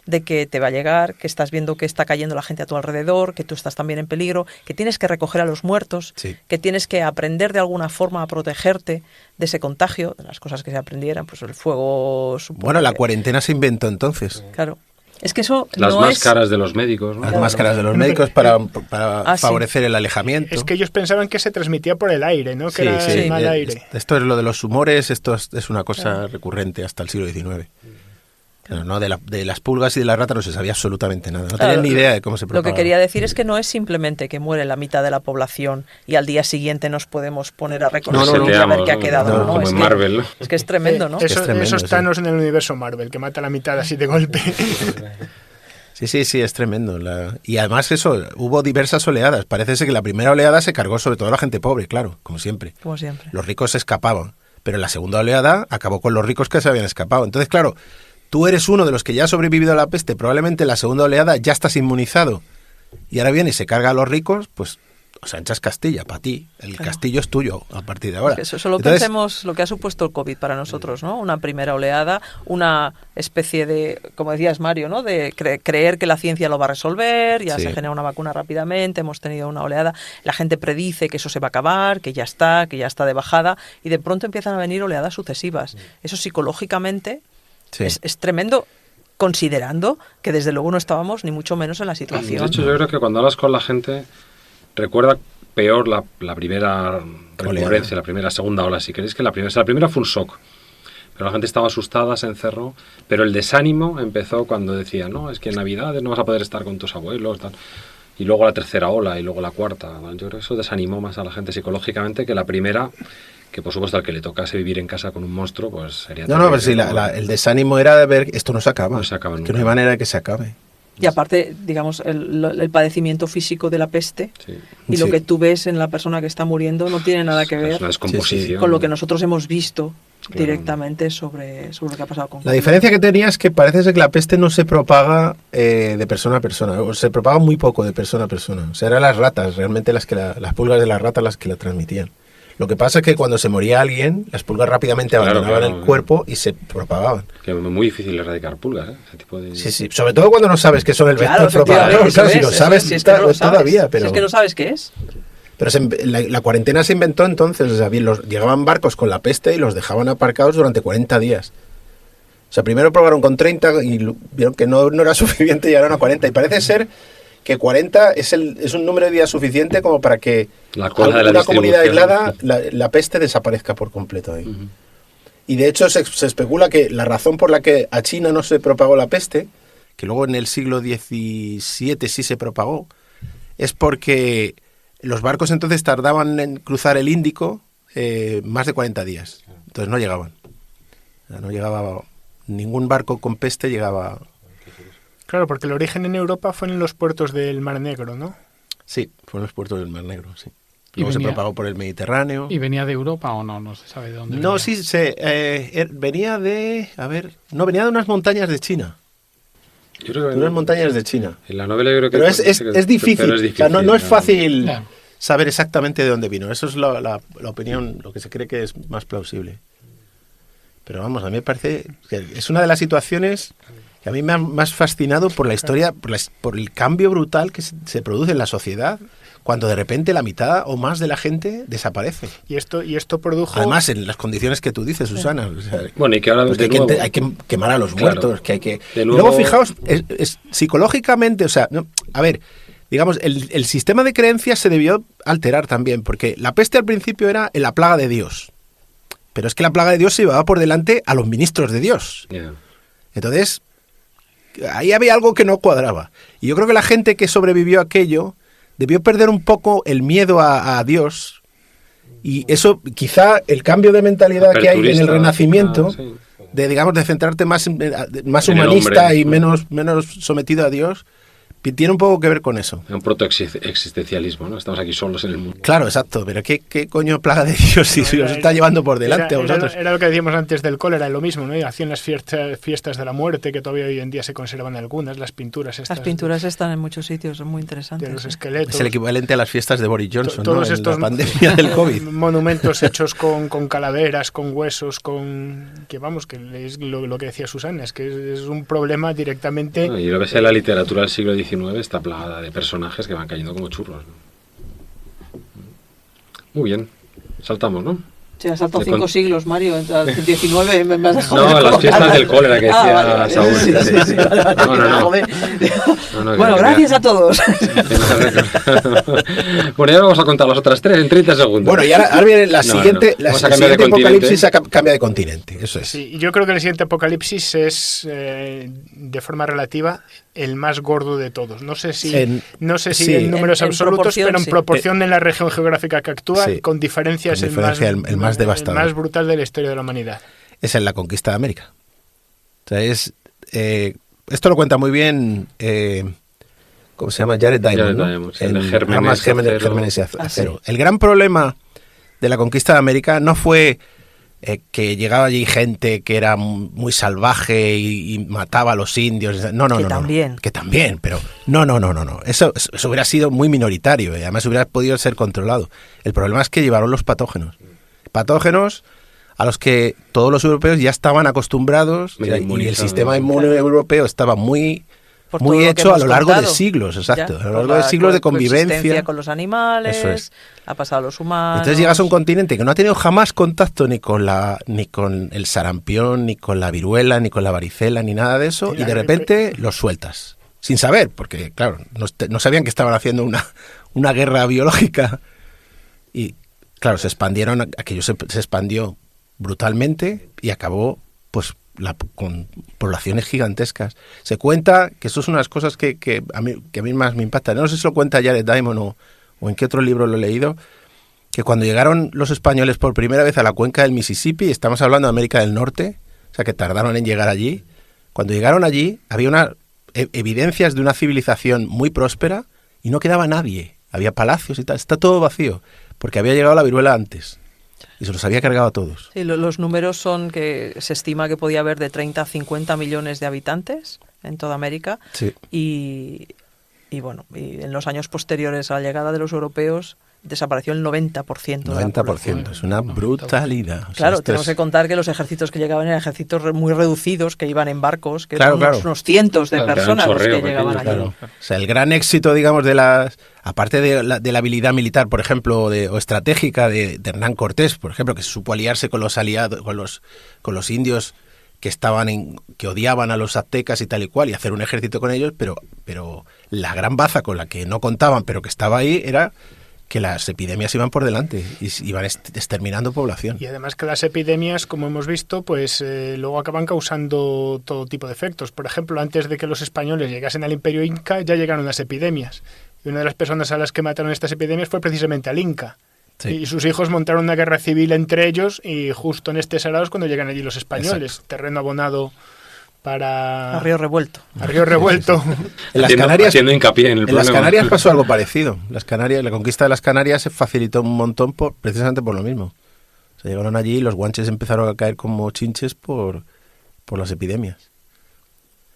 H: de que te va a llegar, que estás viendo que está cayendo la gente a tu alrededor, que tú estás también en peligro, que tienes que recoger a los muertos,
G: Sí.
H: que tienes que aprender de alguna forma a protegerte de ese contagio, de las cosas que se aprendieran, pues el fuego... supongo
G: Bueno, la
H: que-
G: cuarentena se inventó entonces.
H: Claro. Es que eso
A: Las
H: no
A: máscaras de los médicos, ¿no?
G: Las máscaras de los médicos para
H: Ah, sí.
G: favorecer el alejamiento.
E: Es que ellos pensaban que se transmitía por el aire, ¿no? Que era el mal aire.
G: Esto es lo de los humores, esto es una cosa recurrente hasta el siglo XIX. Claro, no, de las pulgas y de las ratas no se sabía absolutamente nada. No
H: Claro,
G: tenían ni idea de cómo se
H: Lo
G: propagaba.
H: que quería decir es que no es simplemente que muere la mitad de la población y al día siguiente nos podemos poner a reconstruir
G: No,
H: y a ver
A: Reseteamos,
H: qué ha
A: ¿no?
H: quedado.
G: No,
H: ¿no?
A: como
H: Es
A: en
H: que-
A: Marvel, ¿no?
H: Es que es tremendo, ¿no?
E: Eso,
G: Es tremendo,
E: esos
G: sí.
E: Thanos en el universo Marvel, que mata a la mitad así de golpe.
G: Sí, es tremendo. Y además eso, hubo diversas oleadas. Parece ser que la primera oleada se cargó sobre todo a la gente pobre, claro, como siempre.
H: Como siempre.
G: Los ricos se escapaban. Pero la segunda oleada acabó con los ricos que se habían escapado. Entonces, claro, tú eres uno de los que ya ha sobrevivido a la peste, probablemente en la segunda oleada ya estás inmunizado. Y ahora viene y se carga a los ricos, pues, o sea, echas Castilla para ti. El
H: Claro.
G: castillo es tuyo a partir de ahora.
H: Es que solo
G: Entonces,
H: pensemos lo que ha supuesto el COVID para nosotros, ¿no? Una primera oleada, una especie de, como decías Mario, ¿no? De creer que la ciencia lo va a resolver, ya
G: Sí.
H: se genera una vacuna rápidamente, hemos tenido una oleada, la gente predice que eso se va a acabar, que ya está de bajada, y de pronto empiezan a venir oleadas sucesivas. Eso psicológicamente
G: sí.
H: es tremendo, considerando que desde luego no estábamos ni mucho menos en la
A: De
H: situación.
A: hecho, yo creo que cuando hablas con la gente, recuerda peor la primera recurrencia, la segunda ola, si queréis, que la primera. O sea, la primera fue un shock. Pero la gente estaba asustada, se encerró. Pero el desánimo empezó cuando decían, no, es que en Navidades no vas a poder estar con tus abuelos, tal. Y luego la tercera ola, y luego la cuarta. Bueno, yo creo que eso desanimó más a la gente psicológicamente que la primera, que por supuesto al que le tocase vivir en casa con un monstruo, pues sería
G: No, pero sí,
A: terrible, ¿no?
G: el desánimo era de ver esto no se acaba.
A: No se acaba
G: que
A: nunca.
G: no hay manera de que se acabe.
H: Y aparte, digamos, el padecimiento físico de la peste
A: Sí.
H: y lo
G: Sí.
H: que tú ves en la persona que está muriendo no tiene nada que
A: Es
H: ver
A: una descomposición.
H: con lo que nosotros hemos visto
A: Claro.
H: directamente sobre lo que ha pasado con
G: La diferencia que tenía es que parece ser que la peste no se propaga de persona a persona, o se propaga muy poco de persona a persona. O sea, eran las ratas, realmente las pulgas de las ratas las que la transmitían. Lo que pasa es que cuando se moría alguien, las pulgas rápidamente
A: Claro,
G: abandonaban
A: claro,
G: el cuerpo y se propagaban.
A: Que es muy difícil erradicar pulgas, ¿eh? Ese tipo de...
G: Sí, sí. Sobre todo cuando no sabes que son el
H: Claro,
G: vector propagador.
H: efectivamente,
G: Claro, si
H: eso
G: lo
H: es,
G: sabes,
H: si es que no lo sabes,
G: todavía, pero...
H: si es que no sabes qué es.
G: Pero la cuarentena se inventó entonces, o sea, llegaban barcos con la peste y los dejaban aparcados durante 40 días. O sea, primero probaron con 30 y vieron que no era suficiente y llegaron a 40. Y parece ser que 40 es un número de días suficiente como para que
A: La cola de la
G: una comunidad
A: distribución.
G: aislada, la peste desaparezca por completo ahí.
A: Ujú.
G: Y de hecho se especula que la razón por la que a China no se propagó la peste, que luego en el siglo XVII sí se propagó, es porque los barcos entonces tardaban en cruzar el Índico más de 40 días. Entonces no llegaban. O sea, no llegaba ningún barco con peste llegaba.
E: Claro, porque el origen en Europa fue en los puertos del Mar Negro, ¿no?
G: Sí, fue en los puertos del Mar Negro, sí.
F: Y
G: Luego se
F: venía-
G: propagó por el Mediterráneo.
F: ¿Y venía de Europa o no? No se sabe de dónde
G: No,
F: venía.
G: sí, venía de... A ver, no, venía de unas montañas de China.
A: Yo creo que
G: De unas montañas de China.
A: en la novela yo creo que...
G: Pero es difícil.
A: pero
G: O sea, no es fácil
F: Ya.
G: saber exactamente de dónde vino. Eso es la opinión, lo que se cree que es más plausible. Pero vamos, a mí me parece que es una de las situaciones que a mí me ha más fascinado por la historia, por el cambio brutal que se produce en la sociedad cuando de repente la mitad o más de la gente desaparece.
E: Y esto produjo...
G: Además, en las condiciones que tú dices, Susana. O sea,
A: Bueno, y que ahora
G: pues
A: de
G: que
A: nuevo...
G: hay que quemar a los
A: Claro.
G: muertos, que hay que...
A: De
G: Y
A: nuevo-
G: luego, fijaos, psicológicamente, o sea, a ver, digamos, el sistema de creencias se debió alterar también, porque la peste al principio era la plaga de Dios. Pero es que la plaga de Dios se llevaba por delante a los ministros de Dios.
A: Ya.
G: Entonces, ahí había algo que no cuadraba. Y yo creo que la gente que sobrevivió a aquello debió perder un poco el miedo a Dios. Y eso, quizá el cambio de mentalidad que hay en el
A: Aperturista.
G: Renacimiento,
A: Sí.
G: de digamos de centrarte más
A: En el
G: humanista
A: hombre.
G: y menos sometido a Dios, tiene un poco que ver con eso.
A: Un proto-existencialismo, ¿no? Estamos aquí solos en el mundo.
G: Claro, exacto, pero ¿qué coño plaga de Dios si os está llevando por delante a vosotros?
E: Era lo que decíamos antes del cólera, lo mismo, ¿no? Y hacían las fiestas de la muerte, que todavía hoy en día se conservan algunas, las pinturas estas.
H: Las pinturas están en muchos sitios, son muy interesantes.
E: De los esqueletos.
G: Es el equivalente a las fiestas de Boris Johnson,
E: Todos
G: ¿no?
E: estos
G: la pandemia del COVID.
E: Monumentos hechos con calaveras, con huesos, que vamos, que es lo que decía Susana, es que es un problema directamente...
A: Y lo ves en la literatura del siglo XIX, está plagada de personajes que van cayendo como churros, ¿no? Muy bien, saltamos, ¿no?
H: Sí, has saltado 5 siglos, Mario. Al 19 me has dejado.
A: No, las fiestas del cólera que decía
H: vale.
A: Saúl.
H: Sí.
A: No,
H: bueno, gracias a todos.
A: Bueno, ya vamos a contar las otras 3 en 30 segundos.
G: Bueno, y ahora viene la siguiente,
A: Vamos
G: la
A: a cambiar de
G: siguiente
A: continente.
G: apocalipsis cambia de continente, eso es.
E: Sí, yo creo que el siguiente apocalipsis es, de forma relativa, el más gordo de todos. No sé si en números
H: en
E: absolutos, pero en
H: sí.
E: proporción de la región geográfica que actúa,
G: Sí.
E: con diferencia,
G: Con
E: es
G: diferencia el más devastador.
E: el más brutal de la historia de la humanidad.
G: Es en la conquista de América. O sea, esto lo cuenta muy bien, ¿cómo se llama? Jared Diamond, ¿no?
A: Diamond, sí,
G: En
A: de Gérmenes,
G: Armas,
A: Acero.
G: Gérmenes y Acero.
H: sí.
G: El gran problema de la conquista de América no fue que llegaba allí gente que era muy salvaje y mataba a los indios. No.
H: También.
G: Que también, pero no. Eso hubiera sido muy minoritario y además hubiera podido ser controlado. El problema es que llevaron los patógenos. Patógenos a los que todos los europeos ya estaban acostumbrados y el sistema inmune europeo estaba muy
H: Por todo lo que
G: hecho a
H: hemos
G: lo largo de
H: contado.
G: siglos, exacto.
H: Ya,
G: A lo
H: por
G: largo de
H: la
G: siglos de convivencia.
H: coexistencia con los animales,
G: Eso es.
H: ha pasado a los humanos.
G: Entonces llegas a un continente que no ha tenido jamás contacto ni con el sarampión, ni con la viruela, ni con la varicela, ni nada de eso, y de repente los sueltas. Sin saber, porque claro, no sabían que estaban haciendo una guerra biológica. Y claro, aquello se expandió brutalmente y acabó pues con poblaciones gigantescas. Se cuenta que eso es una de las cosas que a mí más me impacta. No sé si lo cuenta Jared Diamond o en qué otro libro lo he leído, que cuando llegaron los españoles por primera vez a la cuenca del Mississippi, estamos hablando de América del Norte, o sea que tardaron en llegar allí, cuando llegaron allí había evidencias de una civilización muy próspera y no quedaba nadie, había palacios y tal, está todo vacío, porque había llegado la viruela antes y se los había cargado a todos.
H: Sí, los números son que se estima que podía haber de 30 a 50 millones de habitantes en toda América.
G: Sí.
H: Y en los años posteriores a la llegada de los europeos desapareció el 90% de la población.
G: 90%, es una brutalidad. O sea,
H: Claro,
G: esto
H: tenemos
G: es-
H: que contar que los ejércitos que llegaban eran ejércitos muy reducidos, que iban en barcos, que
G: Claro,
H: eran
G: claro.
H: unos cientos de
A: Claro, que era un
H: personas los
A: chorreo
H: que llegaban
A: pequeño,
H: allí.
G: Claro. O sea, el gran éxito, digamos, aparte de la habilidad militar, por ejemplo, o estratégica de Hernán Cortés, por ejemplo, que supo aliarse con los aliados, con los indios que odiaban a los aztecas y tal y cual, y hacer un ejército con ellos, pero la gran baza con la que no contaban, pero que estaba ahí, era que las epidemias iban por delante y iban exterminando población.
E: Y además que las epidemias, como hemos visto, pues luego acaban causando todo tipo de efectos. Por ejemplo, antes de que los españoles llegasen al Imperio Inca, ya llegaron las epidemias. Y una de las personas a las que mataron estas epidemias fue precisamente al Inca.
G: Sí.
E: Y sus hijos montaron una guerra civil entre ellos, y justo en este Sarao es cuando llegan allí los españoles.
G: Exacto.
E: Terreno abonado para...
H: A río revuelto.
E: A río revuelto.
G: En las Canarias,
A: haciendo hincapié en el
G: en las
A: problema.
G: Canarias pasó algo parecido. La conquista de las Canarias se facilitó un montón precisamente por lo mismo. O sea, llegaron allí y los guanches empezaron a caer como chinches por las epidemias.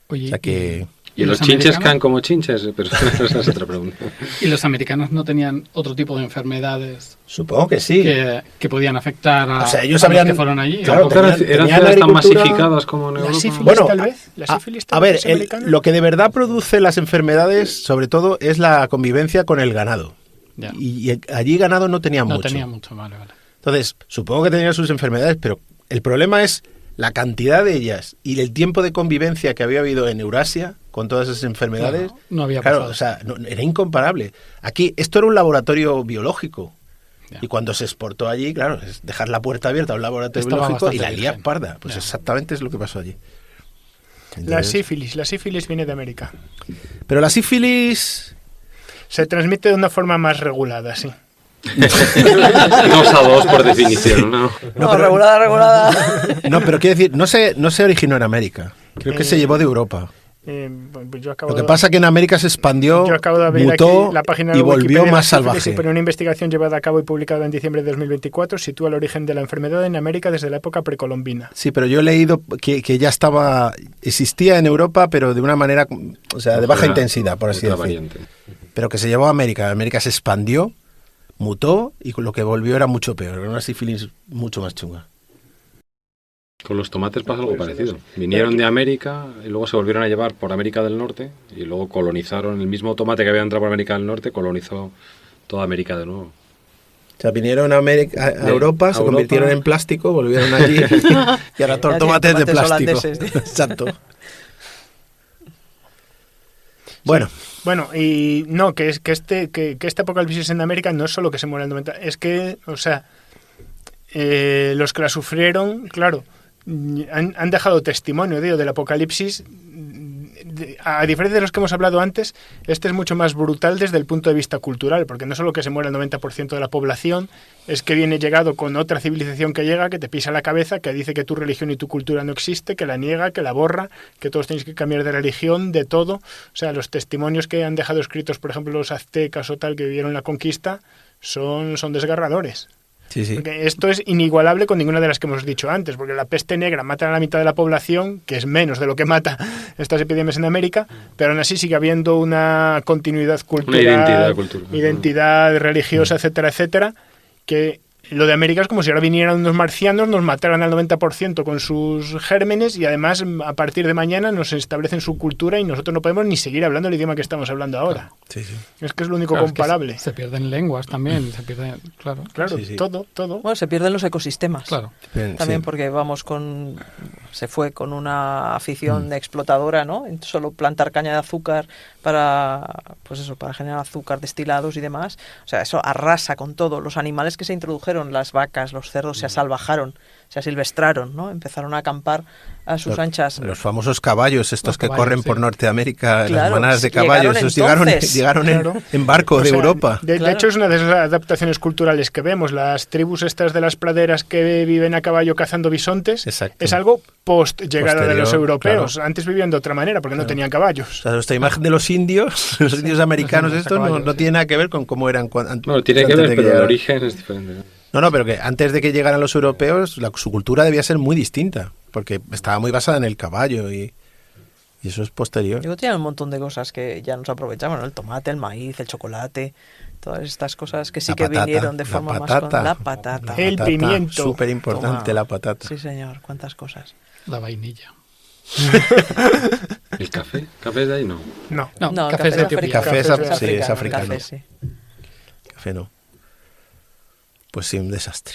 F: Oye,
G: O sea que...
A: Y los chinches caen como chinches, pero esa es otra pregunta.
F: ¿Y los americanos no tenían otro tipo de enfermedades
G: Supongo que sí.
F: que podían afectar a,
G: O sea, ellos
F: a los
G: habrían-
F: que fueron allí?
G: Claro,
A: Tampoco
G: tenían
A: eran ciudades tan
G: agricultura-
A: masificadas como en
E: ¿La
A: Europa.
E: sífilis
G: Bueno,
E: tal vez? ¿La sífilis
G: a
E: tal
G: ver,
E: vez es americana?
G: lo que de verdad produce las enfermedades, sobre todo, es la convivencia con el ganado.
F: Ya.
G: Y allí ganado no tenían
F: No
G: mucho.
F: tenía mucho, vale.
G: Entonces, supongo que tenían sus enfermedades, pero el problema es la cantidad de ellas y el tiempo de convivencia que había habido en Eurasia con todas esas enfermedades.
F: Claro, no había
G: Claro,
F: pasado.
G: o sea, era incomparable. Aquí, esto era un laboratorio biológico.
F: Ya.
G: Y cuando se exportó allí, claro, es dejar la puerta abierta a un laboratorio
F: Estaba
G: biológico y
F: bastante
G: la lía
F: virgen.
G: parda. Pues
F: Ya.
G: exactamente es lo que pasó allí.
E: La
G: Entonces-
E: sífilis viene de América.
G: Pero la sífilis...
E: Se transmite de una forma más regulada, sí.
A: 2-2 por definición, ¿no?
H: No,
G: pero-
H: regulada.
G: No, pero quiero decir, no se originó en América. Creo que se llevó de Europa.
E: Pues yo acabo
G: Lo que pasa es que en América se expandió,
E: yo acabo de abrir
G: mutó
E: aquí la página
G: y
E: de
G: volvió
E: Wikipedia
G: más
E: de la sífilis,
G: salvaje.
E: pero una investigación llevada a cabo y publicada en diciembre de 2024 sitúa el origen de la enfermedad en América desde la época precolombina.
G: Sí, pero yo he leído que ya existía en Europa, pero de una manera, o sea, de baja intensidad, por así
A: otra
G: decir.
A: variante.
G: Pero que se llevó a América. América se expandió, mutó y lo que volvió era mucho peor. Era una sífilis mucho más chunga.
A: Con los tomates pasa algo parecido. Vinieron de América y luego se volvieron a llevar por América del Norte y luego colonizaron el mismo tomate que había entrado por América del Norte, colonizó toda América de nuevo.
G: O sea, vinieron a Europa, se
A: Europa.
G: convirtieron en plástico, volvieron allí y ahora todo el tomate es de
H: Tomates
G: plástico.
H: holandeses.
G: Exacto. Bueno,
E: Bueno, y no, que este apocalipsis en América no es solo que se muera el 90, es que, o sea, los que la sufrieron, claro, han dejado testimonio, digo, del apocalipsis. A diferencia de los que hemos hablado antes, este es mucho más brutal desde el punto de vista cultural, porque no solo que se muera el 90% de la población, es que viene llegado con otra civilización que llega, que te pisa la cabeza, que dice que tu religión y tu cultura no existe, que la niega, que la borra, que todos tenéis que cambiar de religión, de todo. O sea, los testimonios que han dejado escritos, por ejemplo, los aztecas o tal, que vivieron la conquista, son desgarradores.
G: sí, sí.
E: Porque esto es inigualable con ninguna de las que hemos dicho antes, porque la peste negra mata a la mitad de la población, que es menos de lo que mata estas epidemias en América, pero aún así sigue habiendo una continuidad cultural,
A: identidad cultural.
E: identidad religiosa, etcétera, etcétera, que lo de América es como si ahora vinieran unos marcianos, nos mataran al 90% con sus gérmenes y además a partir de mañana nos establecen su cultura y nosotros no podemos ni seguir hablando el idioma que estamos hablando ahora.
G: Sí, sí.
E: Es que es lo único
F: Claro, es que
E: comparable.
F: se pierden lenguas también, se pierden, claro.
E: Claro,
G: Sí, sí.
E: todo.
H: Bueno, se pierden los ecosistemas.
F: Claro.
H: También
G: Sí.
H: porque se fue con una afición explotadora, ¿no? En solo plantar caña de azúcar para generar azúcar, destilados y demás. O sea, eso arrasa con todo. Los animales que se introdujeron, las vacas, los cerdos, se asalvajaron, se asilvestraron, ¿no? Empezaron a acampar a sus anchas.
G: Los famosos caballos, estos
F: Los
G: que
F: caballos,
G: corren
F: sí.
G: por Norteamérica, las
H: Claro,
G: manadas de
H: llegaron
G: caballos, esos
H: entonces.
G: llegaron
E: Claro.
G: en barco
E: O
G: de
E: sea,
G: Europa.
E: De
H: Claro.
E: hecho, es una de esas adaptaciones culturales que vemos. Las tribus estas de las praderas que viven a caballo cazando bisontes,
G: Exacto.
E: es algo post llegada de los
G: Posterior,
E: europeos.
G: claro.
E: Antes vivían de otra manera porque no tenían
G: O
E: caballos.
G: sea, nuestra imagen de los indios, los indios americanos,
F: Los
G: estos
F: caballos,
G: no
F: sí.
G: tiene nada que ver con cómo eran
A: Bueno, tiene que
G: antes
A: ver,
G: de
A: pero el
G: llegaran.
A: origen es diferente.
G: No, pero que antes de que llegaran los europeos, su cultura debía ser muy distinta, porque estaba muy basada en el caballo y eso es posterior.
H: Luego tienen un montón de cosas que ya nos aprovechamos, ¿no? El tomate, el maíz, el chocolate, todas estas cosas que sí
G: La
H: que
G: patata,
H: vinieron de
G: la
H: forma
G: patata.
H: La patata.
E: El pimiento.
G: Súper importante
H: Toma.
G: la patata.
H: Sí, señor, cuántas cosas.
F: La vainilla.
A: ¿El café? ¿Café es de ahí? No.
E: No.
F: No,
H: el
F: café es de Etiopía.
G: Café es
E: Café es
G: sí, es africano.
H: Café, sí.
G: Café no. Pues sí, un desastre.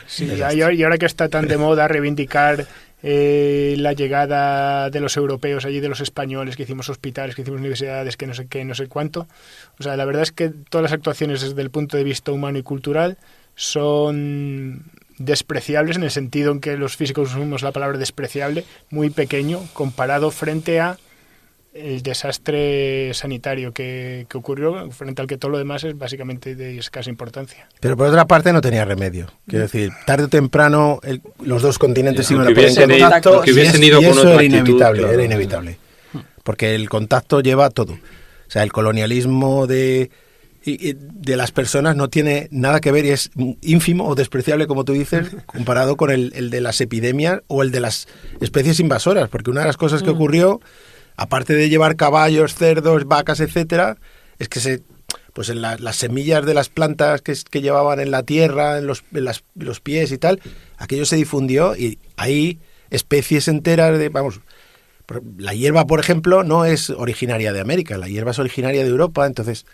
E: Sí, y ahora que está tan de moda reivindicar la llegada de los europeos allí, de los españoles, que hicimos hospitales, que hicimos universidades, que no sé qué, no sé cuánto. O sea, la verdad es que todas las actuaciones desde el punto de vista humano y cultural son despreciables en el sentido en que los físicos usamos la palabra despreciable, muy pequeño comparado frente a el desastre sanitario que ocurrió, frente al que todo lo demás es básicamente de escasa importancia.
G: Pero por otra parte no tenía remedio. Quiero decir, tarde o temprano los dos continentes
A: Sí,
G: iban a
A: aunque
G: poner en
A: hubiesen
G: contacto
H: ido- que
A: hubiesen
G: y
A: ido con
G: eso
A: otra
G: era
A: actitud,
G: inevitable,
A: claro.
G: era inevitable. Porque el contacto lleva todo. O sea, el colonialismo de las personas no tiene nada que ver y es ínfimo o despreciable, como tú dices, comparado con el de las epidemias o el de las especies invasoras. Porque una de las cosas que ocurrió, aparte de llevar caballos, cerdos, vacas, etcétera, es que pues en las semillas de las plantas que llevaban en la tierra, en los pies y tal, aquello se difundió y hay especies enteras de, vamos, la hierba, por ejemplo, no es originaria de América, la hierba es originaria de Europa, entonces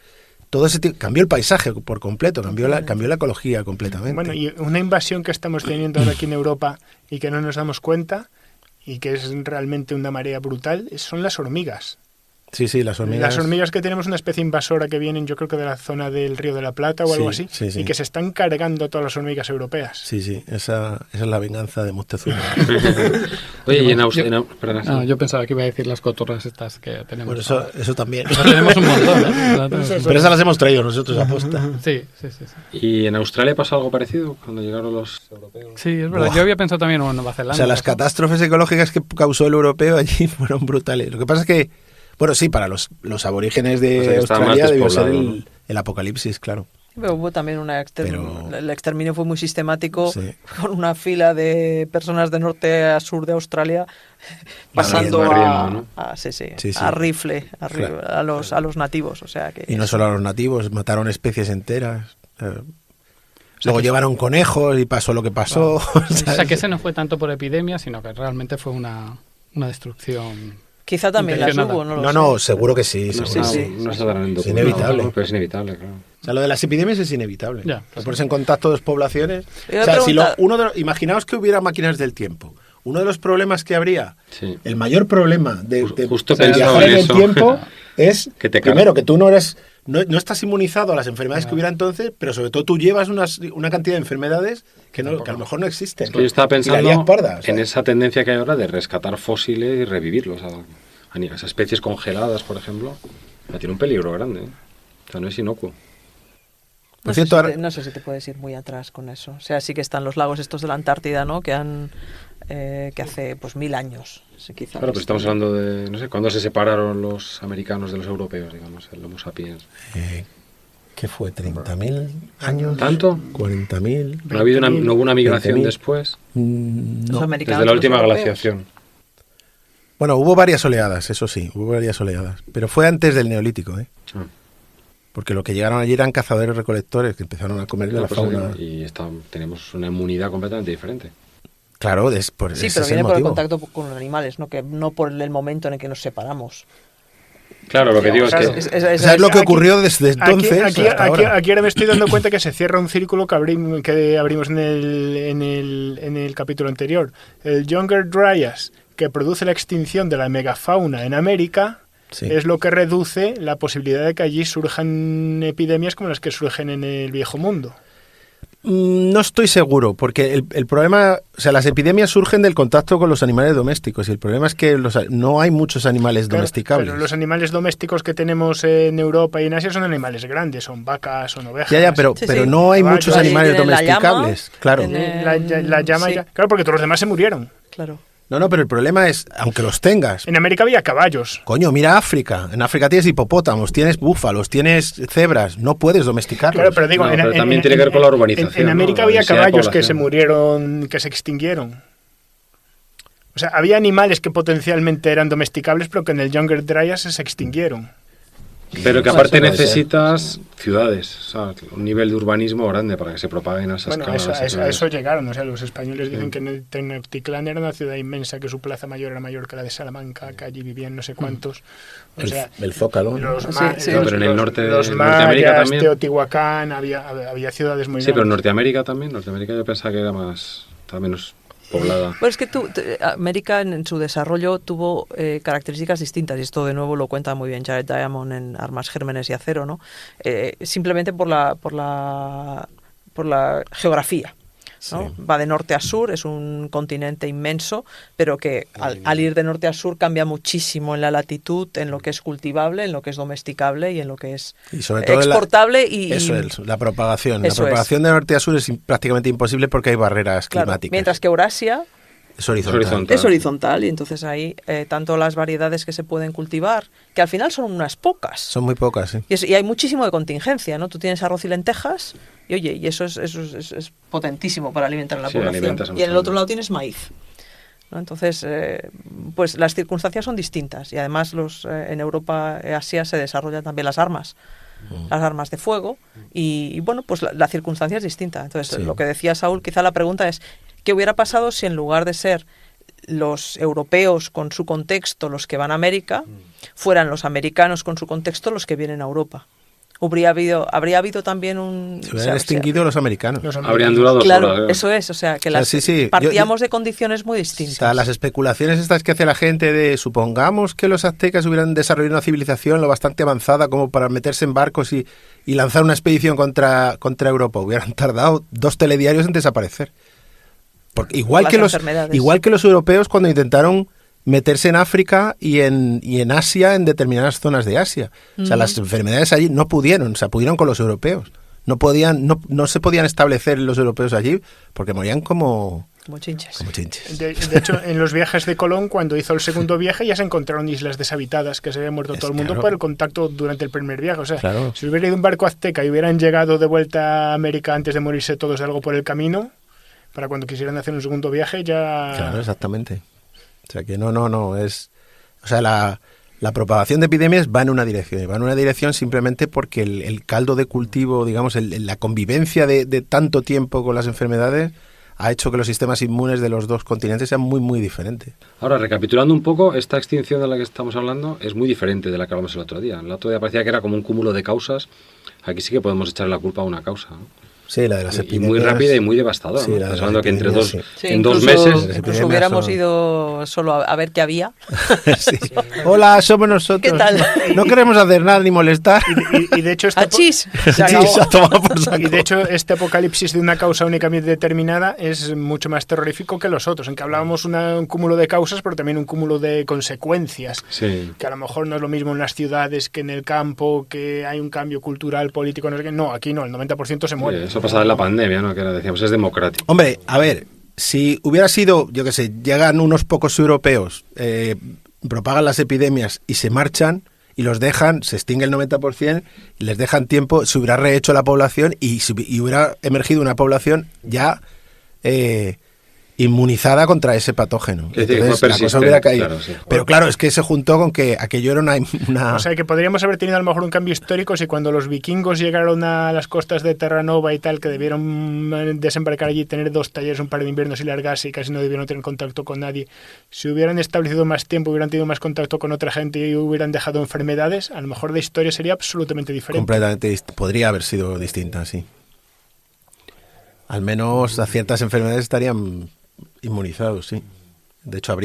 G: todo cambió el paisaje por completo, cambió la ecología completamente.
E: Bueno, y una invasión que estamos teniendo ahora aquí en Europa y que no nos damos cuenta y que es realmente una marea brutal son las hormigas.
G: Sí, sí, las hormigas.
E: Las hormigas que tenemos una especie invasora que vienen, yo creo que de la zona del Río de la Plata o algo así,
G: sí, sí.
E: y que se están cargando todas las hormigas europeas.
G: Sí, sí, esa es la venganza de Moctezuma.
I: Oye, y
F: yo pensaba que iba a decir las cotorras estas que tenemos.
G: Bueno, eso también.
F: Eso tenemos un montón, ¿eh?
G: Pero esas las hemos traído nosotros a posta.
F: Sí.
I: ¿Y en Australia pasó algo parecido cuando llegaron los europeos?
F: Sí, es verdad.
G: Buah.
F: Yo había pensado también en Nueva Zelanda.
G: O sea, las catástrofes ecológicas que causó el europeo allí fueron brutales. Lo que pasa es que, bueno, sí, para los aborígenes de
I: O sea, que estaba más
G: Australia debió ser
I: despoblado, ¿no?
G: el apocalipsis, claro.
H: Pero hubo también
G: Pero-
H: el exterminio fue muy sistemático,
G: Sí.
H: con una fila de personas de norte a sur de Australia pasando
I: barriendo, ¿no?
H: sí,
G: Sí, sí.
H: a rifle,
G: Claro.
H: a los nativos, o sea que
G: Y no solo a los nativos, mataron especies enteras. Luego llevaron conejos y pasó lo que pasó.
F: O sea, que ese no fue tanto por epidemia, sino que realmente fue una destrucción.
H: quizá también las
F: intencionada.
H: hubo, no lo
G: No,
H: sé.
G: no, seguro que sí.
I: No,
G: seguro
I: está,
G: que sí.
I: no está tan en
G: Es inevitable.
I: pero es inevitable, claro.
G: O sea, lo de las epidemias es inevitable.
F: Ya,
G: Te pones en contacto dos poblaciones.
H: Yo
G: O sea, si
H: pregunta-
G: imaginaos que hubiera máquinas del tiempo. Uno de los problemas que habría,
I: Sí.
G: el mayor problema de
I: Justo
G: de
I: pensaba
G: viajar
I: en
G: en el
I: eso.
G: tiempo es,
I: Que te
G: primero, que tú no estás inmunizado a las enfermedades que hubiera entonces, pero sobre todo tú llevas una cantidad de enfermedades que a lo mejor no existen.
I: Es que yo estaba
G: Y la lías
I: pensando
G: parda, o sea.
I: en esa tendencia que hay ahora de rescatar fósiles y revivirlos. A esas especies congeladas, por ejemplo. Tiene un peligro grande. ¿Eh? O sea, no es inocuo.
G: Por
H: No,
G: cierto, ahora-
H: no sé si te puedes ir muy atrás con eso. O sea, sí que están los lagos estos de la Antártida, ¿no? Que hace pues 1000 años. Sí, quizá.
I: Claro, pero estamos hablando de, no sé, ¿cuándo se separaron los americanos de los europeos, digamos, el Homo sapiens?
G: ¿Qué fue? ¿30.000 años?
I: ¿Tanto?
G: ¿40.000?
I: ¿No hubo una migración
G: 20.000.
I: después?
H: Los
G: No.
H: americanos,
I: Desde la
H: los
I: última
H: europeos.
I: glaciación.
G: Bueno, hubo varias oleadas, eso sí, hubo varias oleadas. Pero fue antes del Neolítico, ¿eh?
I: Ah.
G: Porque lo que llegaron allí eran cazadores-recolectores que empezaron a comer de la
I: Pues,
G: fauna.
I: y tenemos una inmunidad completamente diferente.
G: Claro,
H: Sí,
G: ese
H: pero
G: es
H: viene por el
G: motivo.
H: contacto con los animales, ¿no? Que no por el momento en el que nos separamos.
I: Claro, lo que digo es
E: Claro,
I: que...
G: O sea, es lo que
E: Aquí-
G: ocurrió desde entonces hasta ahora.
E: Aquí ahora me estoy dando cuenta que se cierra un círculo que abrimos en el capítulo anterior. El Younger Dryas, que produce la extinción de la megafauna en América,
G: Sí.
E: es lo que reduce la posibilidad de que allí surjan epidemias como las que surgen en el viejo mundo.
G: No estoy seguro, porque el problema, o sea, las epidemias surgen del contacto con los animales domésticos y el problema es que no hay muchos animales
E: Claro,
G: domesticables.
E: pero los animales domésticos que tenemos en Europa y en Asia son animales grandes, son vacas, son ovejas.
G: Pero
H: Sí,
G: pero
H: sí.
G: no hay
E: Caballos.
G: muchos
E: Ahí
G: animales
H: tienen la llama,
G: domesticables, claro.
H: tienen-
E: La llama
H: sí.
E: ya. Claro, porque todos los demás se murieron.
H: Claro.
G: No, pero el problema es, aunque los tengas,
E: En América había caballos.
G: coño, mira África. En África tienes hipopótamos, tienes búfalos, tienes cebras. No puedes domesticarlos.
E: Claro, pero digo,
I: No, pero también tiene que ver con la urbanización,
E: En América
I: ¿no? La
E: había
I: densidad de
E: caballos que
I: población.
E: se murieron, que se extinguieron. O sea, había animales que potencialmente eran domesticables, pero que en el Younger Dryas se extinguieron.
I: Pero que
G: Eso
I: aparte
G: puede ser.
I: necesitas ciudades, o sea, un nivel de urbanismo grande para que se propaguen a esas
E: Bueno, a
I: escalas.
E: eso llegaron. O sea, los españoles dicen que Tenochtitlán era una ciudad inmensa, que su plaza mayor era mayor que la de Salamanca, que allí vivían no sé cuántos. O sea,
G: El Zócalo.
E: los,
H: Sí,
E: ma-
H: sí.
E: los-
I: Pero en el norte-
E: los
I: en Norteamérica
E: mayas,
I: también.
E: Teotihuacán, había ciudades muy
I: Sí, pero en
E: grandes.
I: Norteamérica también. Norteamérica yo pensaba que era estaba menos poblada.
H: Pero es que América en su desarrollo tuvo características distintas, y esto de nuevo lo cuenta muy bien Jared Diamond en Armas, Gérmenes y Acero, ¿no? Simplemente por la geografía, ¿no? Va de norte a sur, es un continente inmenso, pero que al ir de norte a sur cambia muchísimo en la latitud, en lo que es cultivable, en lo que es domesticable y en lo que es
G: Y sobre todo
H: exportable.
G: Eso es, la propagación.
H: Eso
G: La propagación de norte a sur es prácticamente imposible porque hay barreras
H: claro,
G: climáticas.
H: mientras que Eurasia
G: Es horizontal.
I: horizontal.
H: es horizontal, y entonces ahí tanto las variedades que se pueden cultivar, que al final son unas pocas,
G: Son muy pocas, sí.
H: y hay muchísimo de contingencia, ¿no? Tú tienes arroz y lentejas, y oye, y eso es potentísimo para alimentar a la
I: Sí,
H: población.
I: alimentas a
H: Y en el
I: mucha
H: otro
I: gente.
H: lado tienes maíz, ¿no? Entonces, pues las circunstancias son distintas, y además en Europa y Asia se desarrollan también las armas de fuego, y bueno, pues la circunstancia es distinta. Entonces,
G: Sí.
H: lo que decía Saúl, quizá la pregunta es, ¿qué hubiera pasado si en lugar de ser los europeos con su contexto los que van a América, fueran los americanos con su contexto los que vienen a Europa? habría habido también un...
G: Se hubieran extinguido los americanos.
I: Habrían durado 2
H: Claro,
I: horas.
H: eso es, o sea, que las,
G: sí, sí.
H: partíamos de condiciones muy distintas.
G: O sea, las especulaciones estas que hace la gente de supongamos que los aztecas hubieran desarrollado una civilización lo bastante avanzada como para meterse en barcos y lanzar una expedición contra Europa, hubieran tardado 2 telediarios en desaparecer. Porque igual que los europeos cuando intentaron meterse en África y en Asia, en determinadas zonas de Asia. O sea, las enfermedades allí no pudieron, o sea, pudieron con los europeos. No se podían establecer los europeos allí porque morían como
H: chinches.
E: De hecho, en los viajes de Colón, cuando hizo el segundo viaje, ya se encontraron islas deshabitadas, que se había muerto todo el mundo por el contacto durante el primer viaje. O sea, si hubiera ido un barco azteca y hubieran llegado de vuelta a América antes de morirse todos de algo por el camino, para cuando quisieran hacer un segundo viaje ya...
G: Claro, exactamente. O sea que no es... O sea, la propagación de epidemias va en una dirección. Y va en una dirección simplemente porque el caldo de cultivo, digamos, la convivencia de tanto tiempo con las enfermedades ha hecho que los sistemas inmunes de los 2 continentes sean muy, muy diferentes.
I: Ahora, recapitulando un poco, esta extinción de la que estamos hablando es muy diferente de la que hablamos el otro día. El otro día parecía que era como un cúmulo de causas. Aquí sí que podemos echarle la culpa a una causa, ¿no?
G: Sí, la de las epidemias.
I: Y muy rápida y muy devastadora.
G: Sí,
I: ¿no?
G: la de
I: Estás hablando que entre en
H: incluso,
I: 2 meses...
H: Incluso hubiéramos ido solo a ver qué había.
G: Sí. Hola, somos nosotros.
H: ¿Qué tal?
G: No queremos hacer nada ni molestar.
E: Y de hecho...
H: ¡Achís!
E: Y de hecho, este apocalipsis de una causa únicamente determinada es mucho más terrorífico que los otros, en que hablábamos un cúmulo de causas, pero también un cúmulo de consecuencias.
I: Sí.
E: Que a lo mejor no es lo mismo en las ciudades que en el campo, que hay un cambio cultural, político, no sé qué. No, aquí no, el 90% se muere.
I: Sí, eso pasaba en la pandemia, ¿no? Que era, decíamos, es democrático.
G: Hombre, a ver, si hubiera sido, yo qué sé, llegan unos pocos europeos, propagan las epidemias y se marchan y los dejan, se extingue el 90% y les dejan tiempo, se hubiera rehecho la población y hubiera emergido una población ya inmunizada contra ese patógeno.
I: Es decir,
G: entonces la cosa hubiera caído.
I: Claro, sí.
G: Pero claro, es que se juntó con que aquello era una...
E: O sea, que podríamos haber tenido a lo mejor un cambio histórico si cuando los vikingos llegaron a las costas de Terranova y tal, que debieron desembarcar allí, tener 2 talleres, un par de inviernos y largarse y casi no debieron tener contacto con nadie, si hubieran establecido más tiempo, hubieran tenido más contacto con otra gente y hubieran dejado enfermedades, a lo mejor la historia sería absolutamente diferente.
G: Completamente podría haber sido distinta, sí. Al menos a ciertas enfermedades estarían inmunizados, sí. De hecho,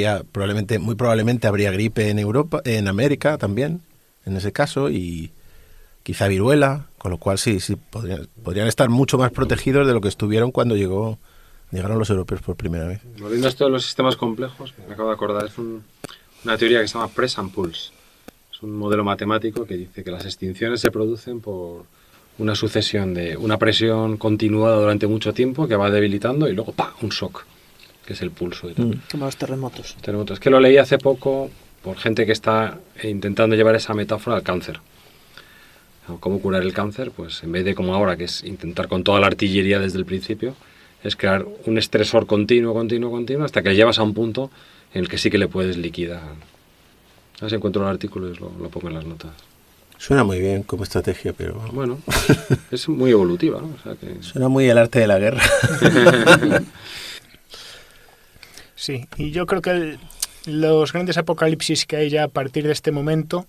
G: muy probablemente habría gripe en Europa, en América también, en ese caso, y quizá viruela, con lo cual sí podrían estar mucho más protegidos de lo que estuvieron cuando llegaron los europeos por primera vez.
I: Volviendo a esto de los sistemas complejos, me acabo de acordar, es una teoría que se llama Press and Pulse. Es un modelo matemático que dice que las extinciones se producen por una sucesión de una presión continuada durante mucho tiempo que va debilitando y luego ¡pam!, un shock, que es el pulso y tal.
H: Como los terremotos.
I: Es que lo leí hace poco por gente que está intentando llevar esa metáfora al cáncer. ¿Cómo curar el cáncer? Pues en vez de como ahora, que es intentar con toda la artillería desde el principio, es crear un estresor continuo, hasta que llevas a un punto en el que sí que le puedes liquidar. A ver si encuentro el artículo y lo pongo en las notas.
G: Suena muy bien como estrategia, pero...
I: Bueno, es muy evolutiva, ¿no? O sea que...
G: Suena muy el arte de la guerra.
E: Sí, y yo creo que los grandes apocalipsis que hay ya a partir de este momento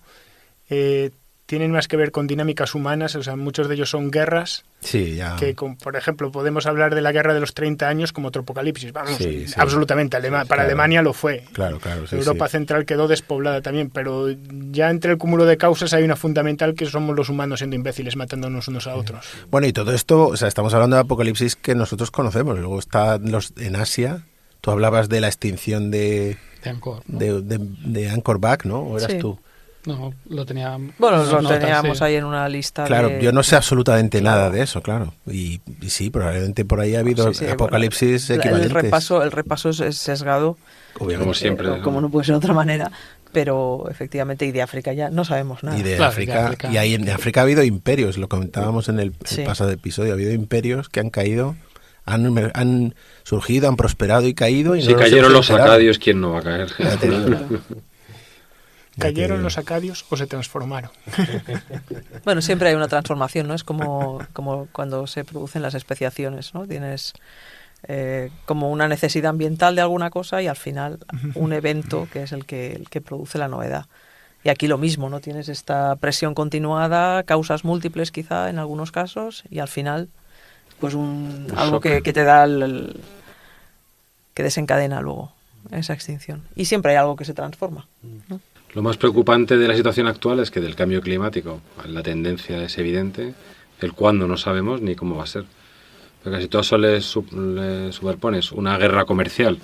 E: tienen más que ver con dinámicas humanas, o sea, muchos de ellos son guerras,
G: sí, ya.
E: Que, por ejemplo, podemos hablar de la guerra de los 30 años como otro apocalipsis, vamos,
G: sí.
E: absolutamente, para Alemania lo fue.
G: Claro, sí,
E: Europa Central quedó despoblada también, pero ya entre el cúmulo de causas hay una fundamental que somos los humanos siendo imbéciles, matándonos unos a otros.
G: Bueno, y todo esto, o sea, estamos hablando de apocalipsis que nosotros conocemos, luego está en Asia, tú hablabas de la extinción de
F: Angkor, ¿no?
G: de Angkor Wat, ¿no? ¿O eras tú?
F: No, lo tenía...
H: Bueno, lo teníamos ahí en una lista.
G: Claro, yo no sé absolutamente nada de eso, claro. Y sí, probablemente por ahí ha habido apocalipsis equivalentes.
H: El repaso es sesgado.
G: Obviamente.
I: Como siempre.
H: Como no puede ser de otra manera. Pero efectivamente, y de África ya no sabemos nada.
G: Y de África. Y ahí en África ha habido imperios, lo comentábamos en el pasado episodio. Ha habido imperios que han caído, han surgido, han prosperado y caído. Y
I: si cayeron los acadios, ¿quién no va a caer?
E: ¿Cayeron los acadios o se transformaron?
H: Bueno, siempre hay una transformación, ¿no? Es como cuando se producen las especiaciones, ¿no? Tienes como una necesidad ambiental de alguna cosa y al final un evento que es el que produce la novedad. Y aquí lo mismo, ¿no? Tienes esta presión continuada, causas múltiples quizá en algunos casos, y al final, pues algo que te da que desencadena luego esa extinción. Y siempre hay algo que se transforma, ¿no?
I: Lo más preocupante de la situación actual es que del cambio climático la tendencia es evidente, el cuándo no sabemos ni cómo va a ser. Porque si tú a eso le superpones una guerra comercial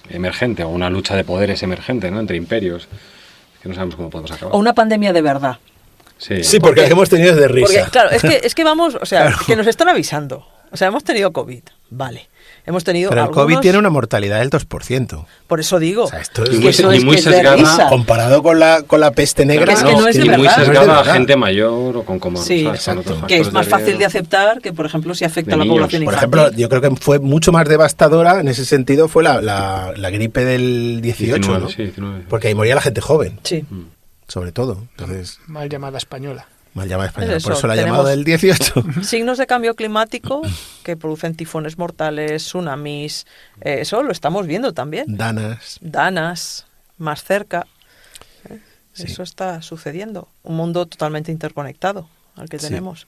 I: emergente o una lucha de poderes emergente, ¿no? Entre imperios, que no sabemos cómo podemos acabar.
H: O una pandemia de verdad.
G: Sí, porque hemos tenido de risa.
H: Porque, claro, es que vamos, o sea, que nos están avisando. O sea, hemos tenido COVID, vale. Hemos tenido
G: Pero el
H: algunos...
G: COVID tiene una mortalidad del 2%.
H: Por eso digo.
G: O sea, esto
I: Y
G: es
I: muy
H: es de
I: sesgada,
H: risa.
G: comparado con la peste negra.
H: Es que no es de
I: y muy
H: verdad.
I: sesgada
G: No es
I: a
G: de verdad.
I: gente mayor o con comorbilidades.
H: Sí,
I: con
G: exacto.
I: otros
H: Que es
I: factores
H: más fácil de
I: riesgo.
H: aceptar que, por ejemplo, si afecta
I: De
H: a la
I: niños.
H: población
G: Por
H: infantil.
G: ejemplo, yo creo que fue mucho más devastadora en ese sentido fue la gripe del 18,
I: 19,
G: ¿no?
I: sí, 19.
G: Porque ahí moría la gente joven,
H: Sí.
G: sobre todo. Entonces,
E: Mal llamada española.
G: mal llamada española.
H: Es
G: Por
H: eso,
G: eso la ha
H: tenemos-
G: llamado del 18.
H: Signos de cambio climático que producen tifones mortales, tsunamis, eso lo estamos viendo también.
G: Danas.
H: Danas, más cerca.
G: Sí.
H: Eso está sucediendo. Un mundo totalmente interconectado al que
G: Sí.
H: tenemos.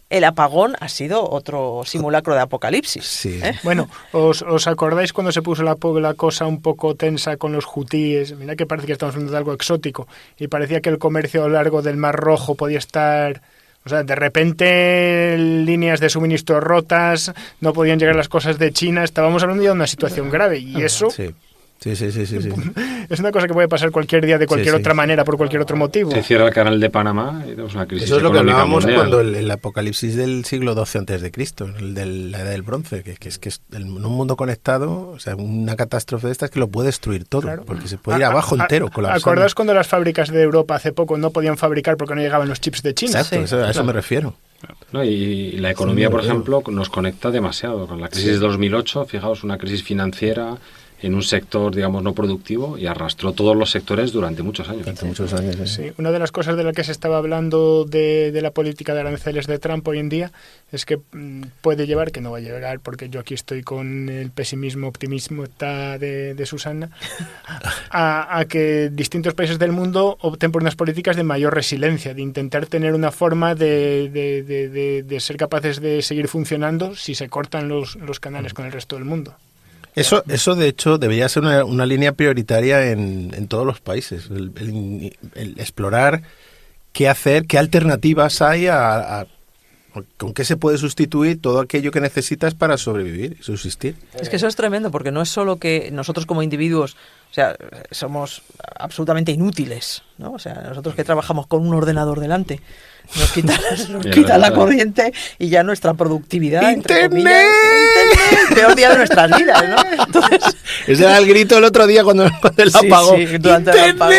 H: El apagón ha sido otro simulacro de apocalipsis.
G: Sí.
E: Bueno, ¿os acordáis cuando se puso la cosa un poco tensa con los hutíes? Mira que parece que estamos hablando de algo exótico. Y parecía que el comercio a lo largo del Mar Rojo podía estar... O sea, de repente líneas de suministro rotas, no podían llegar las cosas de China. Estábamos hablando ya de una situación grave. Y eso
G: Sí. Sí.
E: es una cosa que puede pasar cualquier día de cualquier
G: Sí, sí.
E: otra manera, por cualquier otro motivo.
I: Se cierra el canal de Panamá y tenemos una crisis
G: Eso es lo que
I: económica
G: hablábamos
I: mundial.
G: cuando el apocalipsis del siglo XII antes de Cristo, el de la edad del bronce, que es en un mundo conectado, o sea, una catástrofe de estas que lo puede destruir todo,
E: Claro.
G: porque se puede ir abajo entero colapsando.
E: ¿Acordáis cuando las fábricas de Europa hace poco no podían fabricar porque no llegaban los chips de China?
G: Exacto,
H: Sí.
G: a eso me refiero.
I: ¿No? Y la economía,
G: Sí,
I: por
G: muy bien.
I: ejemplo, nos conecta demasiado. Con la crisis de 2008, fijaos, una crisis financiera en un sector, digamos, no productivo y arrastró todos los sectores durante muchos años.
G: Durante muchos años.
E: Sí, una de las cosas de la que se estaba hablando de la política de aranceles de Trump hoy en día es que puede llevar, que no va a llegar porque yo aquí estoy con el pesimismo, optimismo de Susana, a que distintos países del mundo opten por unas políticas de mayor resiliencia, de intentar tener una forma de ser capaces de seguir funcionando si se cortan los canales con el resto del mundo.
G: Eso de hecho debería ser una línea prioritaria en todos los países, el explorar qué hacer, qué alternativas hay con qué se puede sustituir todo aquello que necesitas para sobrevivir y subsistir.
H: Es que eso es tremendo, porque no es solo que nosotros como individuos, o sea, somos absolutamente inútiles, ¿no? O sea, nosotros que trabajamos con un ordenador delante, nos quita la corriente y ya nuestra productividad... entre
G: ¡Internet!
H: comillas, Internet, peor día de nuestras vidas, ¿no? Entonces,
G: Ese era el grito el otro día cuando el
H: sí,
G: apagón.
H: sí, durante el apagón.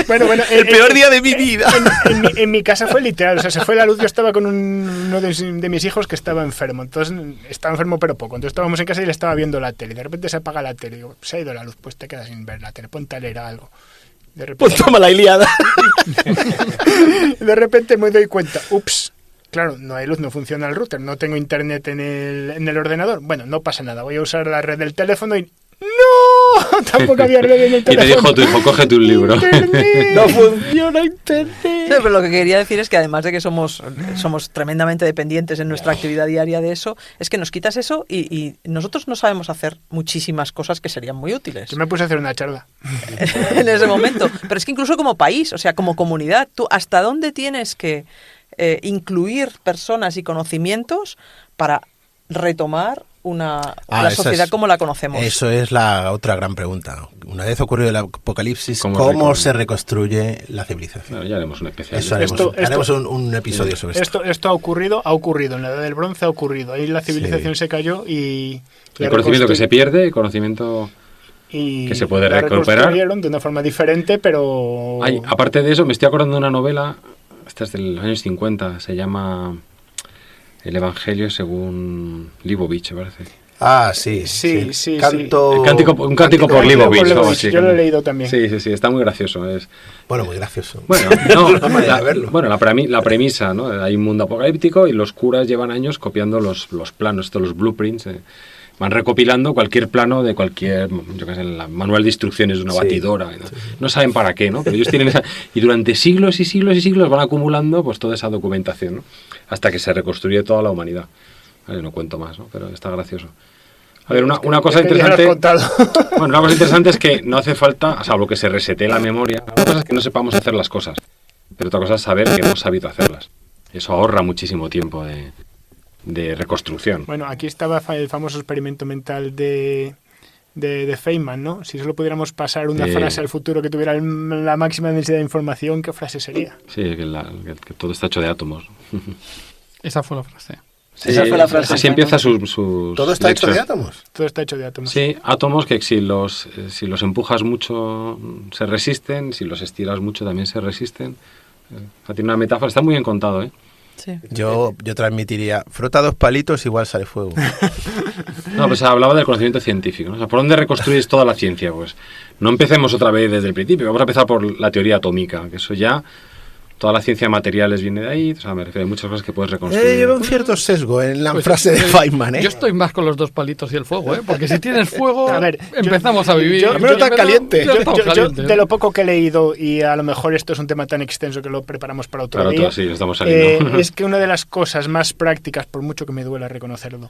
E: Bueno,
G: El peor día de mi vida.
E: En mi casa fue literal, o sea, se fue la luz, yo estaba con uno de mis hijos que estaba enfermo, entonces estaba enfermo pero poco, entonces estábamos en casa y le estaba viendo la tele, de repente se apaga la tele, digo, se ha ido la luz, pues te quedas sin ver la tele, ponte a leer algo. De repente,
G: Pues toma la Iliada.
E: de repente me doy cuenta, ups, claro, no hay luz, no funciona el router, no tengo internet en el ordenador, bueno, no pasa nada, voy a usar la red del teléfono y ¡no! Tampoco había red en el
I: Y te
E: teléfono.
I: dijo tu hijo, cógete un libro.
E: ¡Internet!
G: No funciona Internet.
H: Sí, pero lo que quería decir es que además de que somos tremendamente dependientes en nuestra actividad diaria de eso, es que nos quitas eso y nosotros no sabemos hacer muchísimas cosas que serían muy útiles
E: Yo me puse a hacer una charla.
H: en ese momento. Pero es que incluso como país, o sea, como comunidad, ¿tú hasta dónde tienes que incluir personas y conocimientos para retomar la
G: esa
H: sociedad
G: es-
H: como la conocemos?
G: Eso es la otra gran pregunta. Una vez ocurrido el apocalipsis,
I: ¿Cómo
G: ¿cómo se reconstruye la civilización?
I: Bueno, ya haremos un especial.
G: Eso haremos,
E: Esto-
G: haremos un episodio sobre esto.
E: Esto ha ocurrido, en la edad del bronce ha ocurrido, ahí la civilización se cayó y...
I: El conocimiento que se pierde, el conocimiento...
E: y
I: que se puede
E: la
I: recuperar.
E: reconstruyeron de una forma diferente, pero...
I: Ay, aparte de eso, me estoy acordando de una novela, esta es de los años 50, se llama El Evangelio según Leibovich, me parece.
G: Ah, sí.
E: Sí.
G: Un cántico
I: Un cántico por
E: Cántico
I: Leibovich.
E: por
I: algo
E: Leibovich,
I: así,
E: yo lo he leído también.
I: Sí, está muy gracioso.
G: Bueno, muy gracioso.
I: Bueno, no,
G: Una manera de verlo.
I: bueno, la premisa, ¿no? Hay un mundo apocalíptico y los curas llevan años copiando los planos, los blueprints van recopilando cualquier plano de cualquier, yo qué sé, manual de instrucciones de una
G: Sí.
I: batidora. No saben para qué, ¿no? Pero ellos tienen esa... Y durante siglos y siglos y siglos van acumulando pues toda esa documentación, ¿no? Hasta que se reconstruye toda la humanidad. Vale, no cuento más, ¿no? Pero está gracioso. A ver, una cosa
E: Es que ya lo has
I: interesante...
E: contado.
I: Bueno, una cosa interesante es que no hace falta, salvo que se resete la memoria, una cosa es que no sepamos hacer las cosas, pero otra cosa es saber que hemos sabido hacerlas. Eso ahorra muchísimo tiempo de reconstrucción.
E: Bueno, aquí estaba el famoso experimento mental de Feynman, ¿no? Si solo pudiéramos pasar una frase al futuro que tuviera la máxima densidad de información, ¿qué frase sería?
I: Sí, que todo está hecho de átomos.
F: Esa fue la frase.
I: Sí,
H: Esa fue la frase.
I: Así empieza sus
G: ¿Todo está hecho de
I: lectures.
G: átomos?
E: Todo está hecho de átomos.
I: Sí, átomos que si los empujas mucho se resisten, si los estiras mucho también se resisten. Tiene una metáfora, está muy bien contado, ¿eh?
H: Sí.
G: Yo transmitiría, frota 2 palitos, igual sale fuego.
I: No, pues hablaba del conocimiento científico, ¿no? O sea, ¿por dónde reconstruyes toda la ciencia? Pues no empecemos otra vez desde el principio, vamos a empezar por la teoría atómica, que eso ya, toda la ciencia de materiales viene de ahí, o sea, me refiero a muchas cosas que puedes reconstruir.
G: Lleva un cierto sesgo en la
F: Pues
G: frase de Feynman, ¿eh?
F: Yo estoy más con los 2 palitos y el fuego, ¿eh? Porque si tienes fuego,
E: A ver,
F: empezamos a vivir.
E: yo-
G: Primero tan caliente.
F: Ya estamos
E: Yo,
F: calientes.
E: de lo poco que he leído, y a lo mejor esto es un tema tan extenso que lo preparamos para otro
I: Para
E: día,
I: todo, sí, estamos saliendo.
E: es que una de las cosas más prácticas, por mucho que me duela reconocerlo,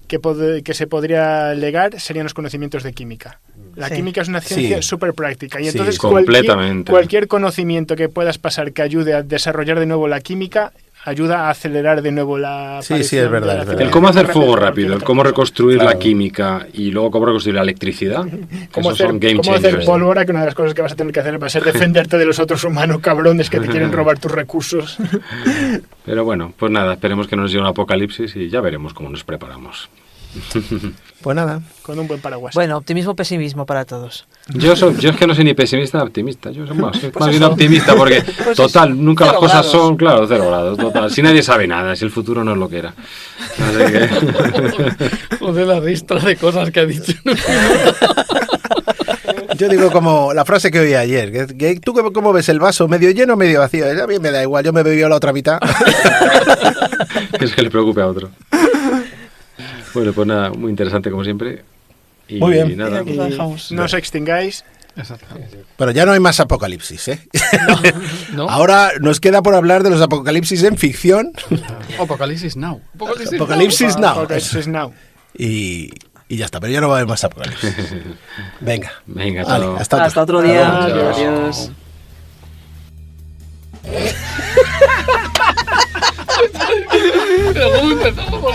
E: que se podría legar serían los conocimientos de química. La
H: Sí.
E: química es una ciencia
G: Sí.
E: súper práctica y
G: Sí,
E: entonces
I: completamente.
E: cualquier conocimiento que puedas pasar que ayude a desarrollar de nuevo la química ayuda a acelerar de nuevo la
G: Sí,
E: aparición
G: es verdad,
E: de la
G: es verdad.
I: El cómo hacer fuego
E: rápido que
I: rápido, el
E: cualquier
I: cómo
E: otra cosa.
I: reconstruir
G: Claro.
I: la química y luego cómo reconstruir la electricidad.
E: Cómo
I: Esos son game
E: cómo hacer
I: changers.
E: pólvora, que una de las cosas que vas a tener que hacer va a ser defenderte de los otros humanos cabrones que te quieren robar tus recursos.
I: Pero bueno, pues nada, esperemos que no nos llegue un apocalipsis y ya veremos cómo nos preparamos.
G: Pues nada.
E: Con un buen paraguas.
H: Bueno, optimismo, pesimismo para todos.
I: Yo es que no soy ni pesimista ni optimista, yo soy más bien optimista porque, total, nunca las
H: 0
I: cosas
H: grados.
I: son, claro, 0 grados, total. Si nadie sabe nada, si el futuro no es lo que era. Así que...
F: Joder, la ristra de cosas que ha dicho.
G: Yo digo como la frase que oí ayer, que tú cómo ves el vaso, medio lleno o medio vacío. A mí me da igual, yo me bebí la otra mitad.
I: es que le preocupe a otro. Bueno, pues nada, muy interesante como siempre. Y
G: Muy bien.
I: nada,
H: Aquí lo dejamos.
E: No os extingáis.
F: Exactamente.
G: Bueno, ya no hay más apocalipsis, ¿eh?
F: ¿No?
G: Ahora nos queda por hablar de los apocalipsis en ficción.
F: Apocalipsis Now.
G: Apocalipsis Now.
E: Apocalipsis Now.
G: Y ya está, pero ya no va a haber más apocalipsis. Venga.
I: venga,
G: Vale,
I: chao.
H: Hasta otro día.
E: Adiós.
H: Adiós.
F: Pero ¿cómo empezamos?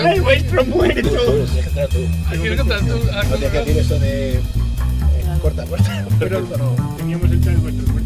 E: ¡Ay, vuestro muerto!
F: ¿Quieres contar tú?
G: eso de... corta.
E: Pero teníamos el chat de vuestros muertos.